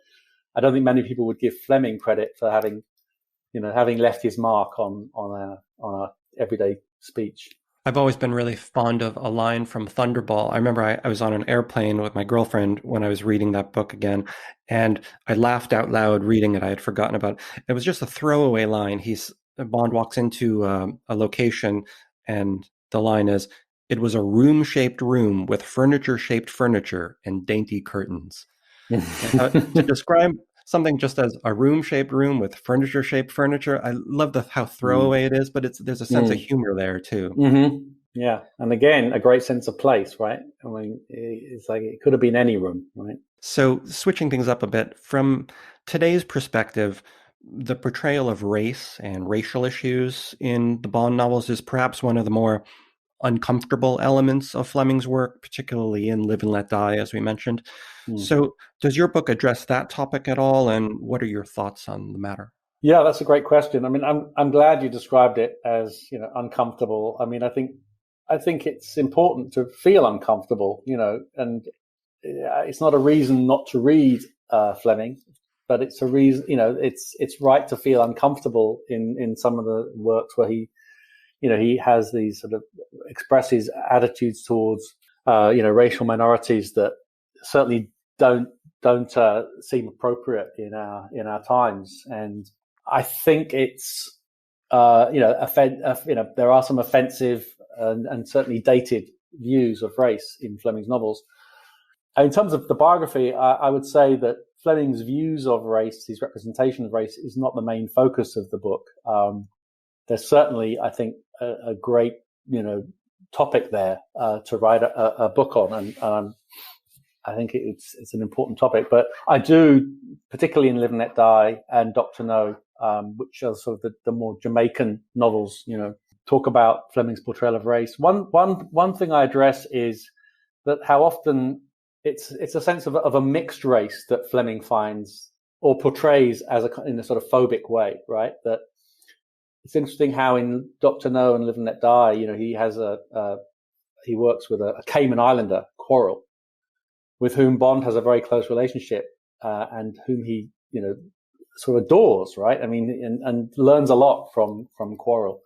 I don't think many people would give Fleming credit for having left his mark on our everyday speech.
I've always been really fond of a line from Thunderball. I remember I was on an airplane with my girlfriend when I was reading that book again, and I laughed out loud reading it. I had forgotten about it. It was just a throwaway line. Bond walks into a location, and the line is, "It was a room-shaped room with furniture-shaped furniture and dainty curtains." To describe something just as a room-shaped room with furniture-shaped furniture, I love how throwaway it is, but there's a sense of humor there too.
Yeah, and again, a great sense of place, right? I mean, it's like it could have been any room, right?
So switching things up a bit, from today's perspective, the portrayal of race and racial issues in the Bond novels is perhaps one of the more uncomfortable elements of Fleming's work, particularly in Live and Let Die, as we mentioned. So does your book address that topic at all, and what are your thoughts on the matter?
Yeah, that's a great question. I mean, I'm glad you described it as, uncomfortable. I mean, I think it's important to feel uncomfortable, and it's not a reason not to read Fleming, but it's a reason, it's right to feel uncomfortable in some of the works where he he has these sort of expresses attitudes towards, racial minorities that certainly don't seem appropriate in our times. And I think it's, there are some offensive and certainly dated views of race in Fleming's novels. In terms of the biography, I would say that Fleming's views of race, his representation of race, is not the main focus of the book. There's certainly, I think, a great, topic there to write a book on, and I think it's an important topic. But I do, particularly in Live and Let Die and Dr. No, which are sort of the more Jamaican novels, talk about Fleming's portrayal of race. One thing I address is that how often it's a sense of a mixed race that Fleming finds or portrays in a sort of phobic way, right? That it's interesting how in Dr. No and Live and Let Die, he works with a Cayman Islander, Quarrel, with whom Bond has a very close relationship, and whom he, sort of adores, right? I mean, and learns a lot from Quarrel.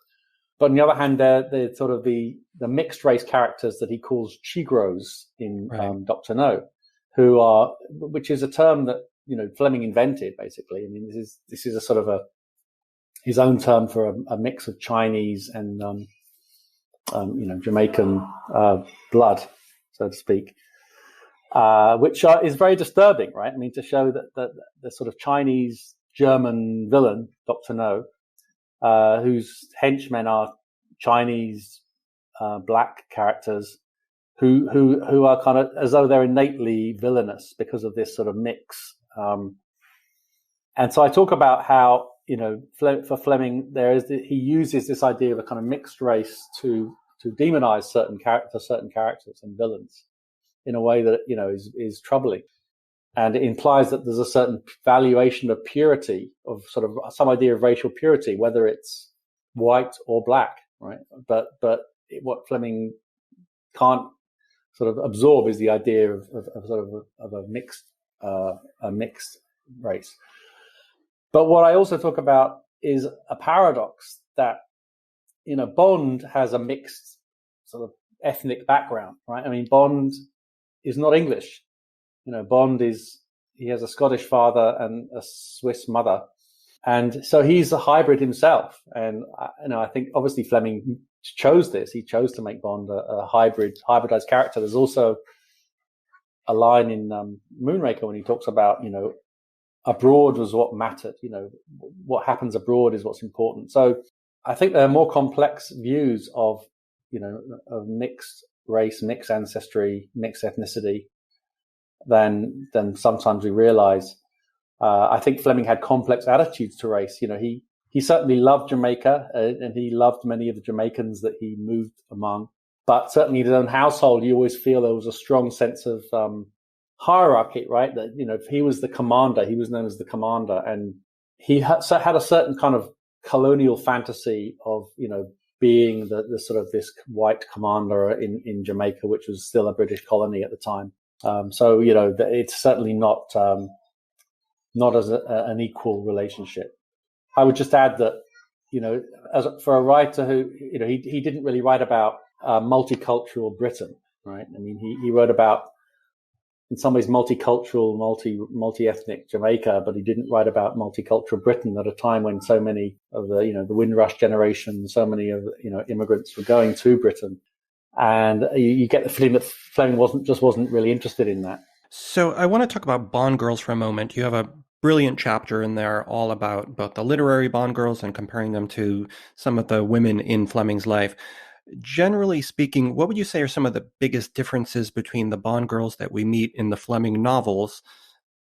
But on the other hand, they're sort of the mixed race characters that he calls Chigros in Dr. No, which is a term that, Fleming invented, basically. I mean, this is a sort of his own term for a mix of Chinese and, Jamaican blood, so to speak, which is very disturbing, right? I mean, to show that the sort of Chinese German villain, Dr. No, whose henchmen are Chinese black characters who are kind of as though they're innately villainous because of this sort of mix. And so I talk about how, for Fleming, he uses this idea of a kind of mixed race to demonize certain characters and villains in a way that, is troubling. And it implies that there's a certain valuation of purity, of sort of some idea of racial purity, whether it's white or black, right? But what Fleming can't sort of absorb is the idea of a mixed race. But what I also talk about is a paradox that, Bond has a mixed sort of ethnic background, right? I mean, Bond is not English. Bond he has a Scottish father and a Swiss mother. And so he's a hybrid himself. And, I think obviously Fleming chose this. He chose to make Bond a hybridized character. There's also a line in Moonraker when he talks about, abroad was what mattered. What happens abroad is what's important. So I think there are more complex views of mixed race, mixed ancestry, mixed ethnicity than sometimes we realize. I think Fleming had complex attitudes to race. He certainly loved Jamaica, and he loved many of the Jamaicans that he moved among. But certainly in his own household, you always feel there was a strong sense of hierarchy, right? That, if he was the commander, he was known as the commander. And he had a certain kind of colonial fantasy of, being the sort of this white commander in Jamaica, which was still a British colony at the time. So, it's certainly not as an equal relationship. I would just add that, for a writer who, he didn't really write about multicultural Britain, right? I mean, he wrote about, in some ways, multicultural, multi-ethnic Jamaica, but he didn't write about multicultural Britain at a time when so many of the Windrush generation, so many of immigrants were going to Britain, and you get the feeling that Fleming wasn't really interested in that.
So I want to talk about Bond girls for a moment. You have a brilliant chapter in there all about both the literary Bond girls and comparing them to some of the women in Fleming's life. Generally speaking, what would you say are some of the biggest differences between the Bond girls that we meet in the Fleming novels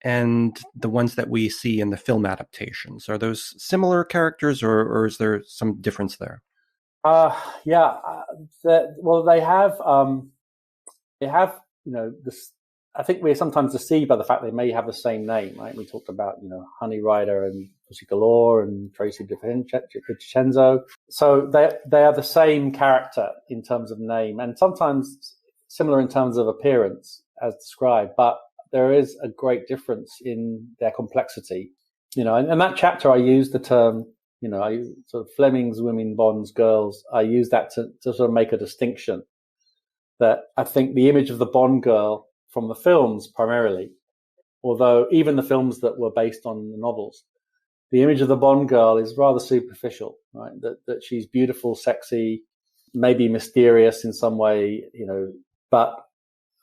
and the ones that we see in the film adaptations? Are those similar characters, or is there some difference there?
They have, this. I think we're sometimes deceived by the fact they may have the same name, right? We talked about, Honey Ryder and Pussy Galore and Tracy DiVincenzo. So they are the same character in terms of name, and sometimes similar in terms of appearance as described, but there is a great difference in their complexity. And that chapter I used the term Sort of Fleming's women, Bond's girls. I use that to sort of make a distinction that I think the image of the Bond girl from the films primarily, although even the films that were based on the novels, the image of the Bond girl is rather superficial, right? That she's beautiful, sexy, maybe mysterious in some way, but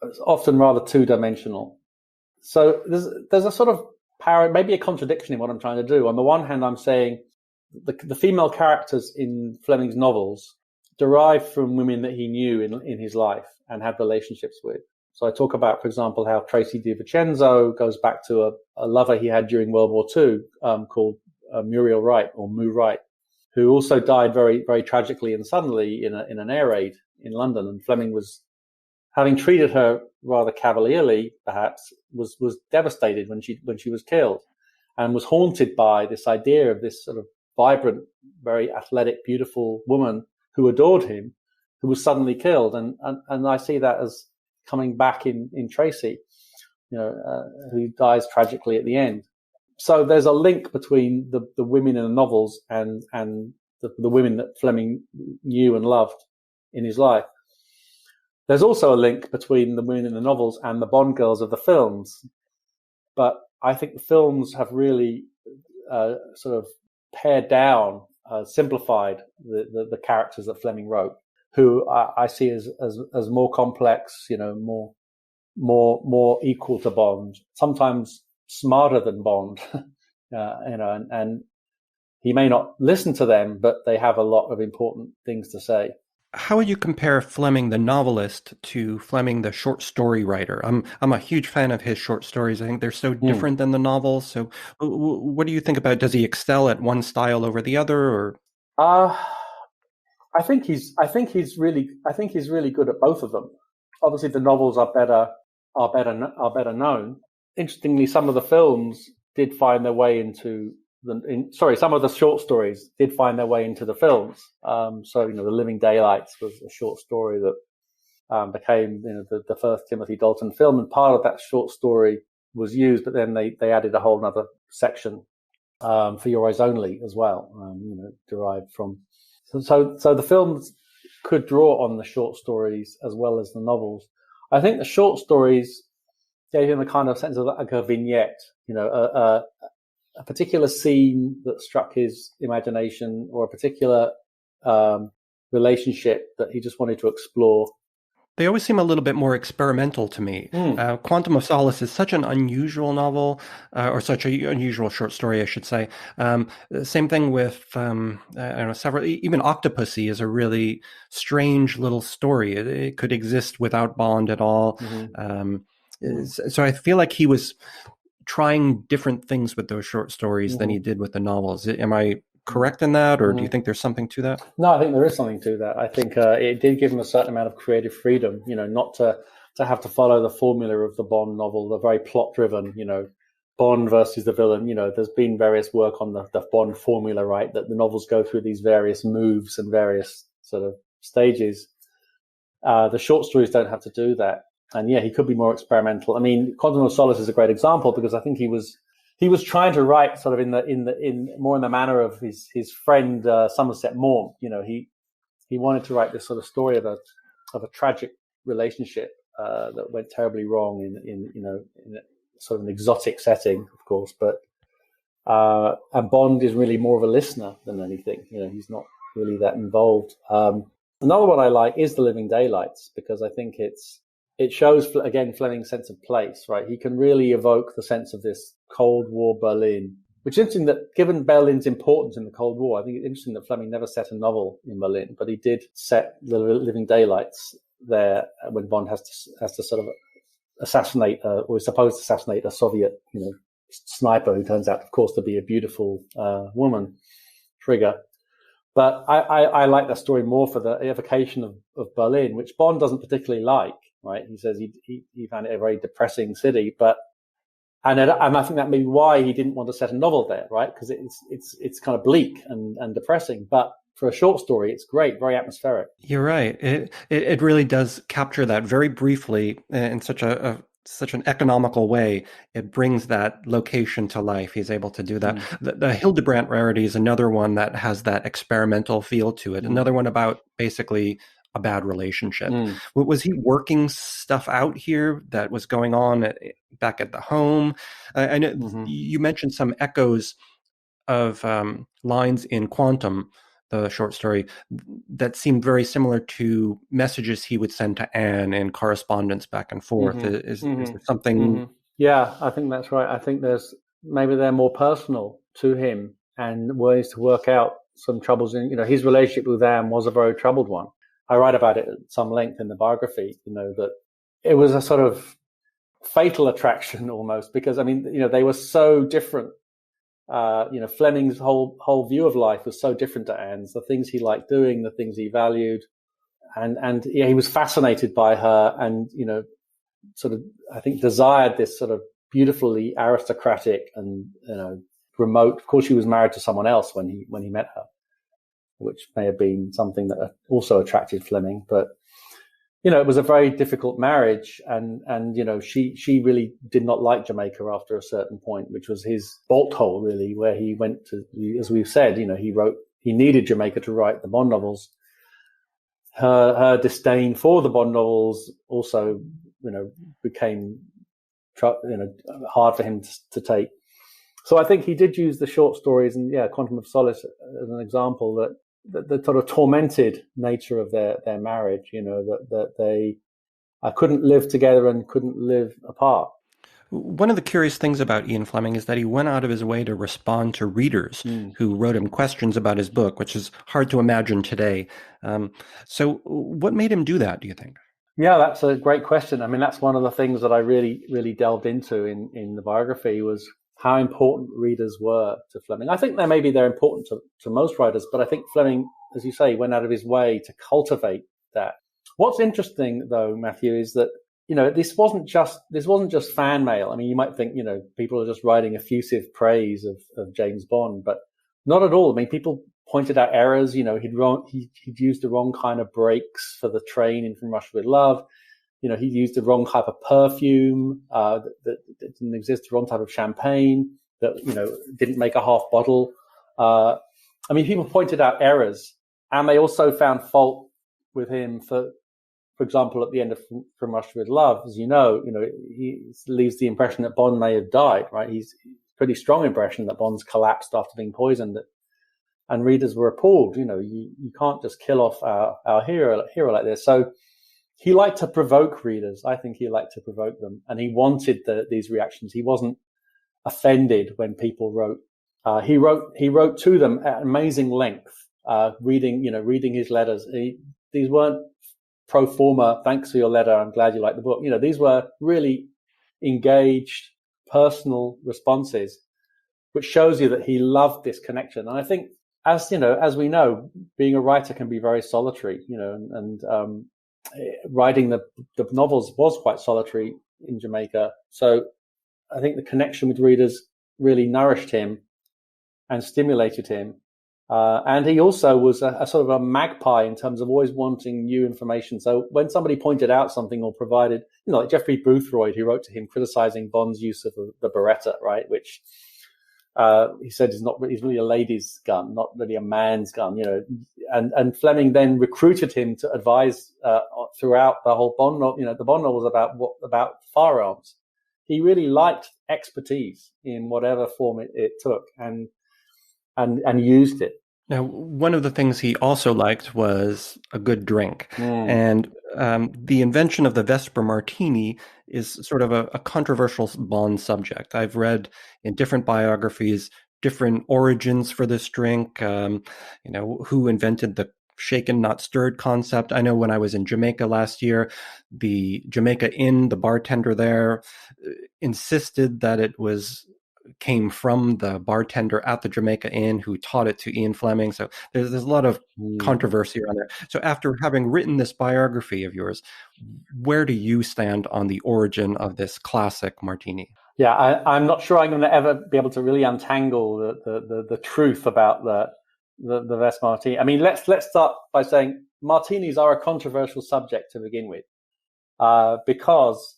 it's often rather two-dimensional. So there's a sort of maybe a contradiction in what I'm trying to do. On the one hand, I'm saying the female characters in Fleming's novels derived from women that he knew in his life and had relationships with. So I talk about, for example, how Tracy DiVincenzo goes back to a lover he had during World War II called Muriel Wright, or Moo Wright, who also died very, very tragically and suddenly in an air raid in London. And Fleming was, having treated her rather cavalierly, perhaps, was devastated when she was killed, and was haunted by this idea of this sort of vibrant, very athletic, beautiful woman who adored him, who was suddenly killed. And I see that as coming back in Tracy, who dies tragically at the end. So there's a link between the women in the novels and the women that Fleming knew and loved in his life. There's also a link between the women in the novels and the Bond girls of the films. But I think the films have really sort of pared down, simplified the characters that Fleming wrote, who I see as more complex, more equal to Bond, sometimes smarter than Bond, and he may not listen to them, but they have a lot of important things to say.
How would you compare Fleming the novelist to Fleming the short story writer? I'm a huge fan of his short stories. I think they're so different than the novels. So what do you think about, does he excel at one style over the other, or?
I think he's really good at both of them. Obviously the novels are better known. Interestingly, some of the films did find their way into some of the short stories did find their way into the films. The Living Daylights was a short story that became the first Timothy Dalton film, and part of that short story was used, but then they added a whole other section for Your Eyes Only as well, derived from. So the films could draw on the short stories as well as the novels. I think the short stories gave him a kind of sense of like a vignette, a particular scene that struck his imagination, or a particular relationship that he just wanted to explore.
They always seem a little bit more experimental to me. Quantum of Solace is such an unusual novel, or such an unusual short story, I should say. Same thing with, several, even Octopussy is a really strange little story. It could exist without Bond at all. So I feel like he was trying different things with those short stories than he did with the novels. Am I correct in that, or do you think there's something to that?
No, I think there is something to that. I think it did give him a certain amount of creative freedom, not to have to follow the formula of the Bond novel, the very plot-driven, Bond versus the villain. There's been various work on the Bond formula, right, that the novels go through these various moves and various sort of stages. The short stories don't have to do that. And yeah, he could be more experimental. I mean, Quantum of Solace is a great example, because I think he was trying to write sort of in more in the manner of his friend Somerset Maugham. He wanted to write this sort of story of a tragic relationship that went terribly wrong in a sort of an exotic setting, of course. But and Bond is really more of a listener than anything. He's not really that involved. Another one I like is The Living Daylights, because I think it shows, again, Fleming's sense of place, right? He can really evoke the sense of this Cold War Berlin, which is interesting that, given Berlin's importance in the Cold War, I think it's interesting that Fleming never set a novel in Berlin, but he did set The Living Daylights there when Bond has to sort of assassinate, or is supposed to assassinate a Soviet, sniper who turns out, of course, to be a beautiful woman, Trigger. But I like that story more for the evocation of Berlin, which Bond doesn't particularly like. Right, he says he found it a very depressing city, and I think that may be why he didn't want to set a novel there, right? Because it's kind of bleak and depressing. But for a short story, it's great, very atmospheric.
You're right. It really does capture that very briefly in such a such an economical way, it brings that location to life. He's able to do that. The Hildebrandt rarity is another one that has that experimental feel to it. Another one about basically a bad relationship. Was he working stuff out here that was going on back at the home? I know you mentioned some echoes of lines in Quantum, the short story, that seemed very similar to messages he would send to Anne in correspondence back and forth. Is there something?
Yeah, I think that's right. I think maybe they're more personal to him and ways to work out some troubles. His relationship with Anne was a very troubled one. I write about it at some length in the biography, that it was a sort of fatal attraction almost, because, they were so different. Fleming's whole view of life was so different to Anne's. The things he liked doing, the things he valued, and he was fascinated by her, and sort of, I think, desired this sort of beautifully aristocratic and remote. Of course, she was married to someone else when he met her, which may have been something that also attracted Fleming, but. It was a very difficult marriage, and she really did not like Jamaica after a certain point, which was his bolt hole, really, where he went to, as we've said, he needed Jamaica to write the Bond novels. Her disdain for the Bond novels also, became, hard for him to take. So I think he did use the short stories and, Quantum of Solace as an example that the sort of tormented nature of their marriage, that they couldn't live together and couldn't live apart.
One of the curious things about Ian Fleming is that he went out of his way to respond to readers who wrote him questions about his book, which is hard to imagine today. So what made him do that, do you think?
Yeah, that's a great question. That's one of the things that I really, really delved into in the biography, was how important readers were to Fleming. I think they're important to most writers, but I think Fleming, as you say, went out of his way to cultivate that. What's interesting, though, Matthew, is that this wasn't just fan mail. You might think people are just writing effusive praise of James Bond, but not at all. People pointed out errors. He'd used the wrong kind of brakes for the train in From Russia with Love. He used the wrong type of perfume that didn't exist, the wrong type of champagne that, didn't make a half bottle. People pointed out errors, and they also found fault with him for example, at the end of From Russia with Love, as he leaves the impression that Bond may have died, right? He's pretty strong impression that Bond's collapsed after being poisoned. And readers were appalled. You can't just kill off our hero like this. So he liked to provoke readers. I think he liked to provoke them, and he wanted these reactions. He wasn't offended when people wrote. He wrote to them at amazing length, reading his letters. These weren't pro forma, thanks for your letter, I'm glad you like the book. These were really engaged, personal responses, which shows you that he loved this connection. And I think, as we know, being a writer can be very solitary, and writing the novels was quite solitary in Jamaica. So I think the connection with readers really nourished him and stimulated him. And he also was a sort of a magpie in terms of always wanting new information. So when somebody pointed out something or provided, like Geoffrey Boothroyd, who wrote to him criticizing Bond's use of the Beretta, right, which he said is really a lady's gun, not really a man's gun, and Fleming then recruited him to advise throughout the whole Bond novel. The Bond novel was about firearms. He really liked expertise in whatever form it took, and used it.
Now, one of the things he also liked was a good drink. And the invention of the Vesper Martini is sort of a controversial Bond subject. I've read in different biographies different origins for this drink, who invented the shaken, not stirred concept. I know when I was in Jamaica last year, the Jamaica Inn, the bartender there insisted that it came from the bartender at the Jamaica Inn who taught it to Ian Fleming. So there's a lot of controversy around there. So after having written this biography of yours, where do you stand on the origin of this classic martini?
Yeah, I'm not sure I'm going to ever be able to really untangle the truth about the Vesper Martini. Let's start by saying martinis are a controversial subject to begin with, because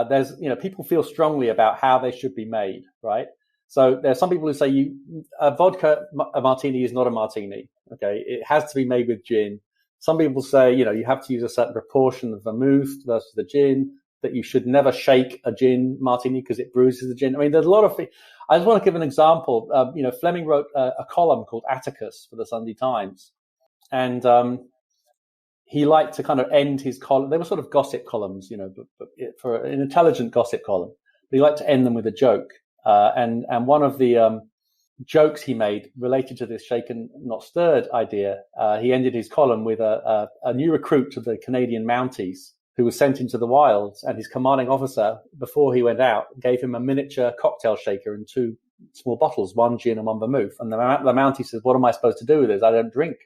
there's, people feel strongly about how they should be made, right? So there's some people who say a martini is not a martini. Okay, it has to be made with gin. Some people say, you have to use a certain proportion of vermouth versus the gin, that you should never shake a gin martini because it bruises the gin. I mean, there's a lot of things. I just want to give an example. Fleming wrote a column called Atticus for the Sunday Times. And he liked to kind of end his column. They were sort of gossip columns, but for an intelligent gossip column. But he liked to end them with a joke. And one of the jokes he made related to this shaken, not stirred idea. He ended his column with a new recruit to the Canadian Mounties who was sent into the wilds, and his commanding officer, before he went out, gave him a miniature cocktail shaker and 2 small bottles, 1 gin and 1 vermouth. And the Mountie says, "What am I supposed to do with this? I don't drink."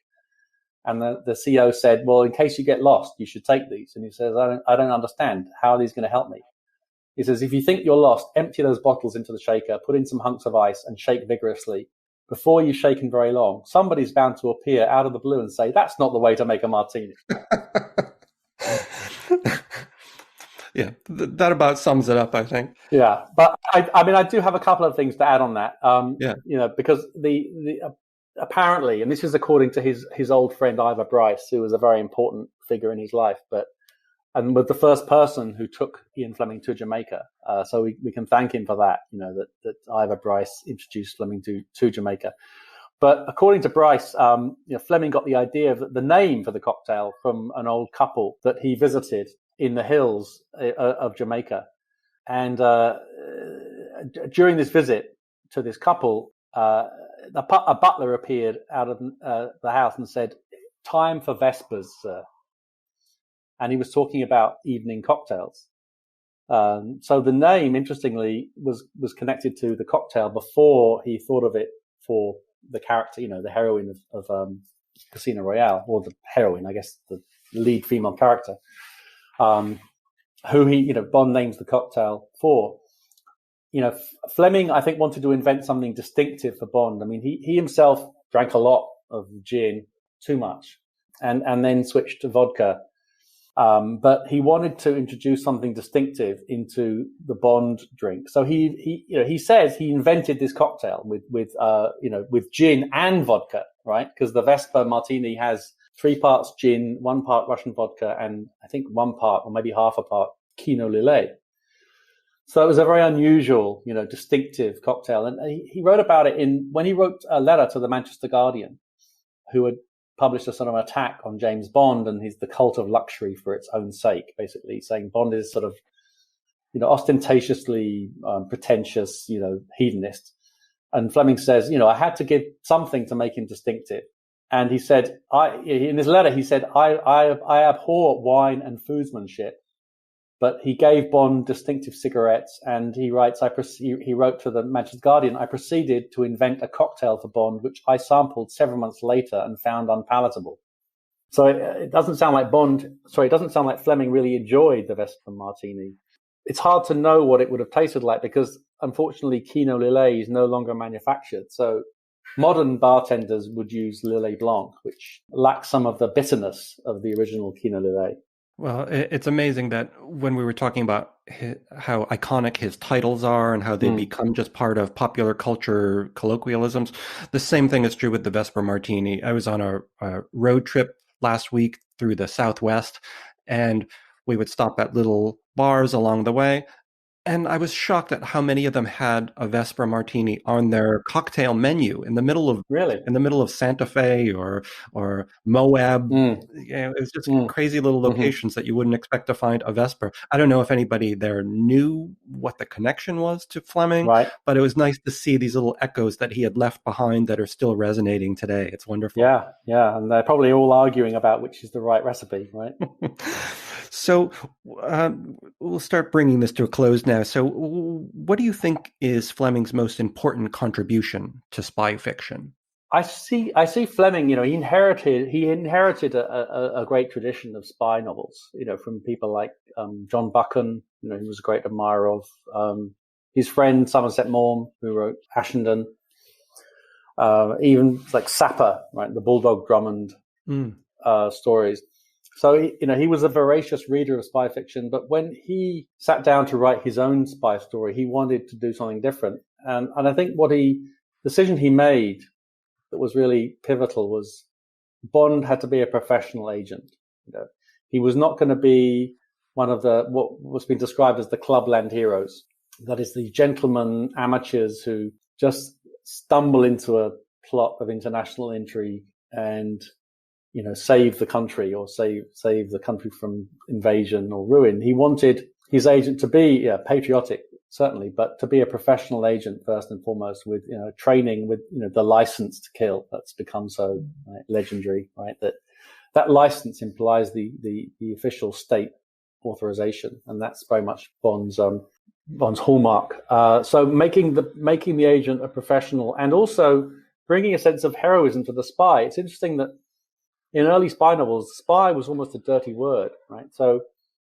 And the CO said, "Well, in case you get lost, you should take these." And he says, I don't understand. How are these going to help me? He says, "If you think you're lost, empty those bottles into the shaker, put in some hunks of ice and shake vigorously. Before you've shaken very long, somebody's bound to appear out of the blue and say, 'That's not the way to make a martini.'"
Yeah, that about sums it up, I think.
Yeah, but I do have a couple of things to add on that. Because the apparently, and this is according to his old friend Ivor Bryce, who was a very important figure in his life, and was the first person who took Ian Fleming to Jamaica. So we can thank him for that. That Ivor Bryce introduced Fleming to Jamaica. But according to Bryce, Fleming got the idea of the name for the cocktail from an old couple that he visited in the hills of Jamaica. And during this visit to this couple, a butler appeared out of the house and said, "Time for Vespers, sir." And he was talking about evening cocktails. So the name, interestingly, was connected to the cocktail before he thought of it for the character, the heroine of Casino Royale, or the heroine, I guess, the lead female character, who Bond names the cocktail for. Fleming, I think, wanted to invent something distinctive for Bond. I mean, he himself drank a lot of gin, too much, and then switched to vodka. But he wanted to introduce something distinctive into the Bond drink. So he says he invented this cocktail with gin and vodka, right? Because the Vesper Martini has 3 parts gin, 1 part Russian vodka, and I think 1 part or maybe half a part Kino Lillet. So it was a very unusual, distinctive cocktail. And he wrote about it when he wrote a letter to the Manchester Guardian, who had published a sort of attack on James Bond and the cult of luxury for its own sake, basically saying Bond is sort of, ostentatiously pretentious, hedonist. And Fleming says, I had to give something to make him distinctive. And he said, in his letter, he said, I abhor wine and foosmanship. But he gave Bond distinctive cigarettes, and he writes, he wrote to the Manchester Guardian, "I proceeded to invent a cocktail for Bond, which I sampled several months later and found unpalatable." So it doesn't sound like it doesn't sound like Fleming really enjoyed the Vesper Martini. It's hard to know what it would have tasted like because, unfortunately, Kino Lillet is no longer manufactured. So modern bartenders would use Lillet Blanc, which lacks some of the bitterness of the original Kino Lillet.
Well, it's amazing that when we were talking about how iconic his titles are and how they become just part of popular culture colloquialisms, the same thing is true with the Vesper Martini. I was on a road trip last week through the Southwest, and we would stop at little bars along the way. And I was shocked at how many of them had a Vesper Martini on their cocktail menu in the middle of Santa Fe or Moab. It was just crazy little locations that you wouldn't expect to find a Vesper. I don't know if anybody there knew what the connection was to Fleming,
right,
but it was nice to see these little echoes that he had left behind that are still resonating today. It's wonderful.
Yeah, and they're probably all arguing about which is the right recipe, right?
So we'll start bringing this to a close now. So what do you think is Fleming's most important contribution to spy fiction?
I see Fleming, he inherited a great tradition of spy novels, from people like John Buckton, he was a great admirer of, his friend Somerset Maugham, who wrote Ashendon, even like Sapper, right, the Bulldog Drummond stories. So he was a voracious reader of spy fiction, but when he sat down to write his own spy story, he wanted to do something different. And I think decision he made that was really pivotal was Bond had to be a professional agent. He was not going to be one of what was being described as the clubland heroes. That is, the gentlemen amateurs who just stumble into a plot of international intrigue and save the country or save the country from invasion or ruin. He wanted his agent to be patriotic, certainly, but to be a professional agent first and foremost, with training with the license to kill that's become so legendary, right? That license implies the official state authorization, and that's very much Bond's hallmark. So making the agent a professional and also bringing a sense of heroism to the spy. It's interesting that in early spy novels, spy was almost a dirty word, right? So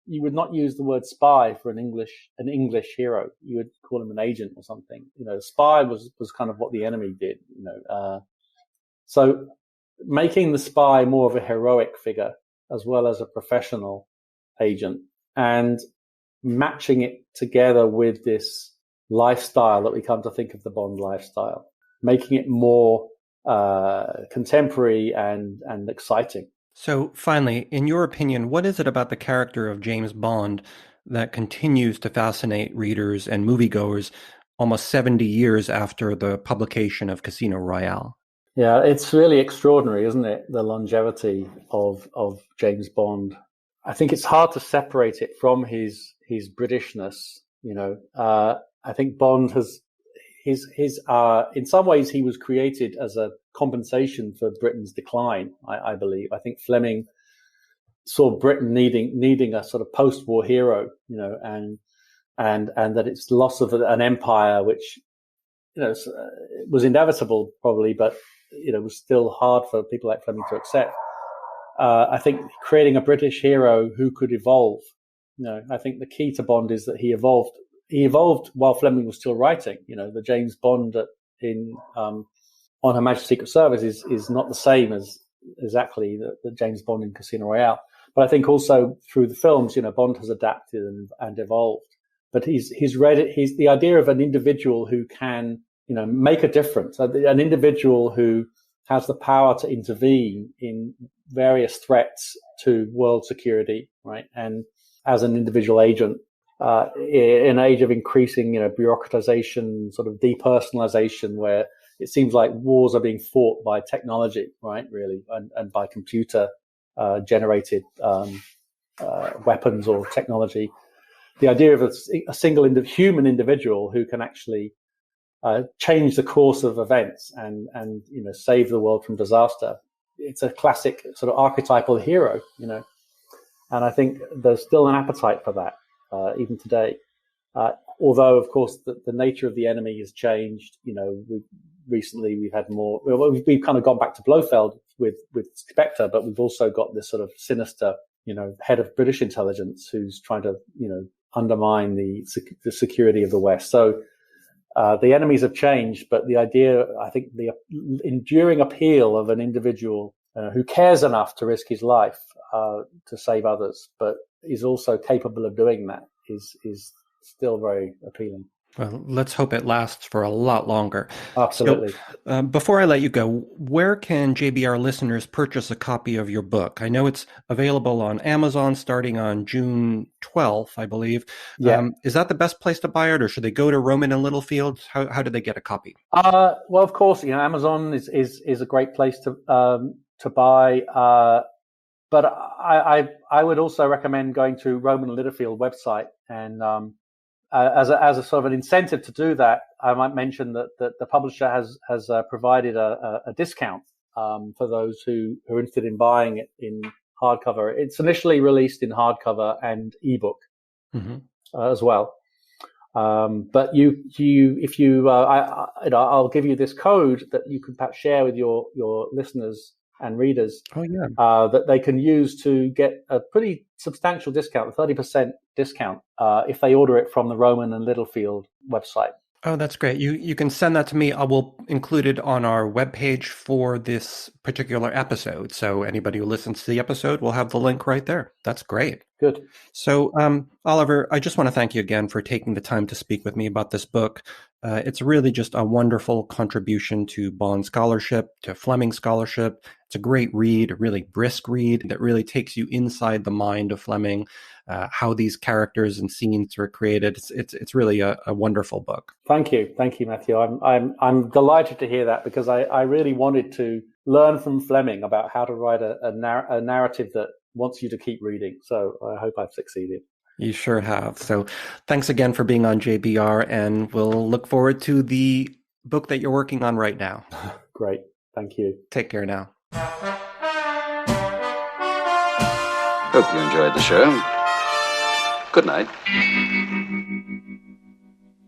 you would not use the word spy for an English hero. You would call him an agent or something. Spy was kind of what the enemy did. So making the spy more of a heroic figure as well as a professional agent, and matching it together with this lifestyle that we come to think of the Bond lifestyle, making it more contemporary and exciting.
So finally, in your opinion, what is it about the character of James Bond that continues to fascinate readers and moviegoers almost 70 years after the publication of Casino Royale?
Yeah, it's really extraordinary, isn't it? The longevity of James Bond. I think it's hard to separate it from his Britishness. I think Bond has in some ways he was created as a compensation for Britain's decline. I believe. I think Fleming saw Britain needing a sort of post-war hero, and that its loss of an empire, which was inevitable probably, but was still hard for people like Fleming to accept. I think creating a British hero who could evolve. I think the key to Bond is that he evolved. He evolved while Fleming was still writing. The James Bond on Her Majesty's Secret Service is not the same as exactly the James Bond in Casino Royale. But I think also through the films, Bond has adapted and evolved. But he's the idea of an individual who can, make a difference, an individual who has the power to intervene in various threats to world security, right? And as an individual agent, in an age of increasing, bureaucratization, sort of depersonalization, where it seems like wars are being fought by technology, right? Really, and by computer generated weapons or technology. The idea of a single human individual who can actually change the course of events and save the world from disaster. It's a classic sort of archetypal hero, and I think there's still an appetite for that even today. Although, of course, the nature of the enemy has changed. Recently we've had more. We've kind of gone back to Blofeld with Spectre, but we've also got this sort of sinister, head of British intelligence who's trying to, undermine the security of the West. So the enemies have changed, but the idea, I think, the enduring appeal of an individual who cares enough to risk his life to save others, but is also capable of doing that, is still very appealing.
Well, let's hope it lasts for a lot longer.
Absolutely.
So, before I let you go, where can JBR listeners purchase a copy of your book? I know it's available on Amazon starting on June 12th, I believe.
Yeah.
Is that the best place to buy it, or should they go to Rowman and Littlefield? How do they get a copy?
Well, of course, Amazon is a great place to buy. But I would also recommend going to Rowman Littlefield website, and as a sort of an incentive to do that, I might mention that the publisher has provided a discount for those who are interested in buying it in hardcover. It's initially released in hardcover and ebook as well. But I'll give you this code that you can perhaps share with your listeners and readers.
Oh yeah.
That they can use to get a pretty substantial discount, a 30% discount, if they order it from the Rowman and Littlefield website.
Oh, that's great. You can send that to me. I will include it on our webpage for this particular episode. So anybody who listens to the episode will have the link right there. That's great.
Good.
So, Oliver, I just want to thank you again for taking the time to speak with me about this book. It's really just a wonderful contribution to Bond scholarship, to Fleming scholarship. It's a great read, a really brisk read that really takes you inside the mind of Fleming, how these characters and scenes were created. It's really a wonderful book.
Thank you, Matthew. I'm delighted to hear that, because I really wanted to learn from Fleming about how to write a narrative that wants you to keep reading. So I hope I've succeeded.
You sure have. So thanks again for being on JBR, and we'll look forward to the book that you're working on right now.
Great. Thank you.
Take care now.
Hope you enjoyed the show. Good night.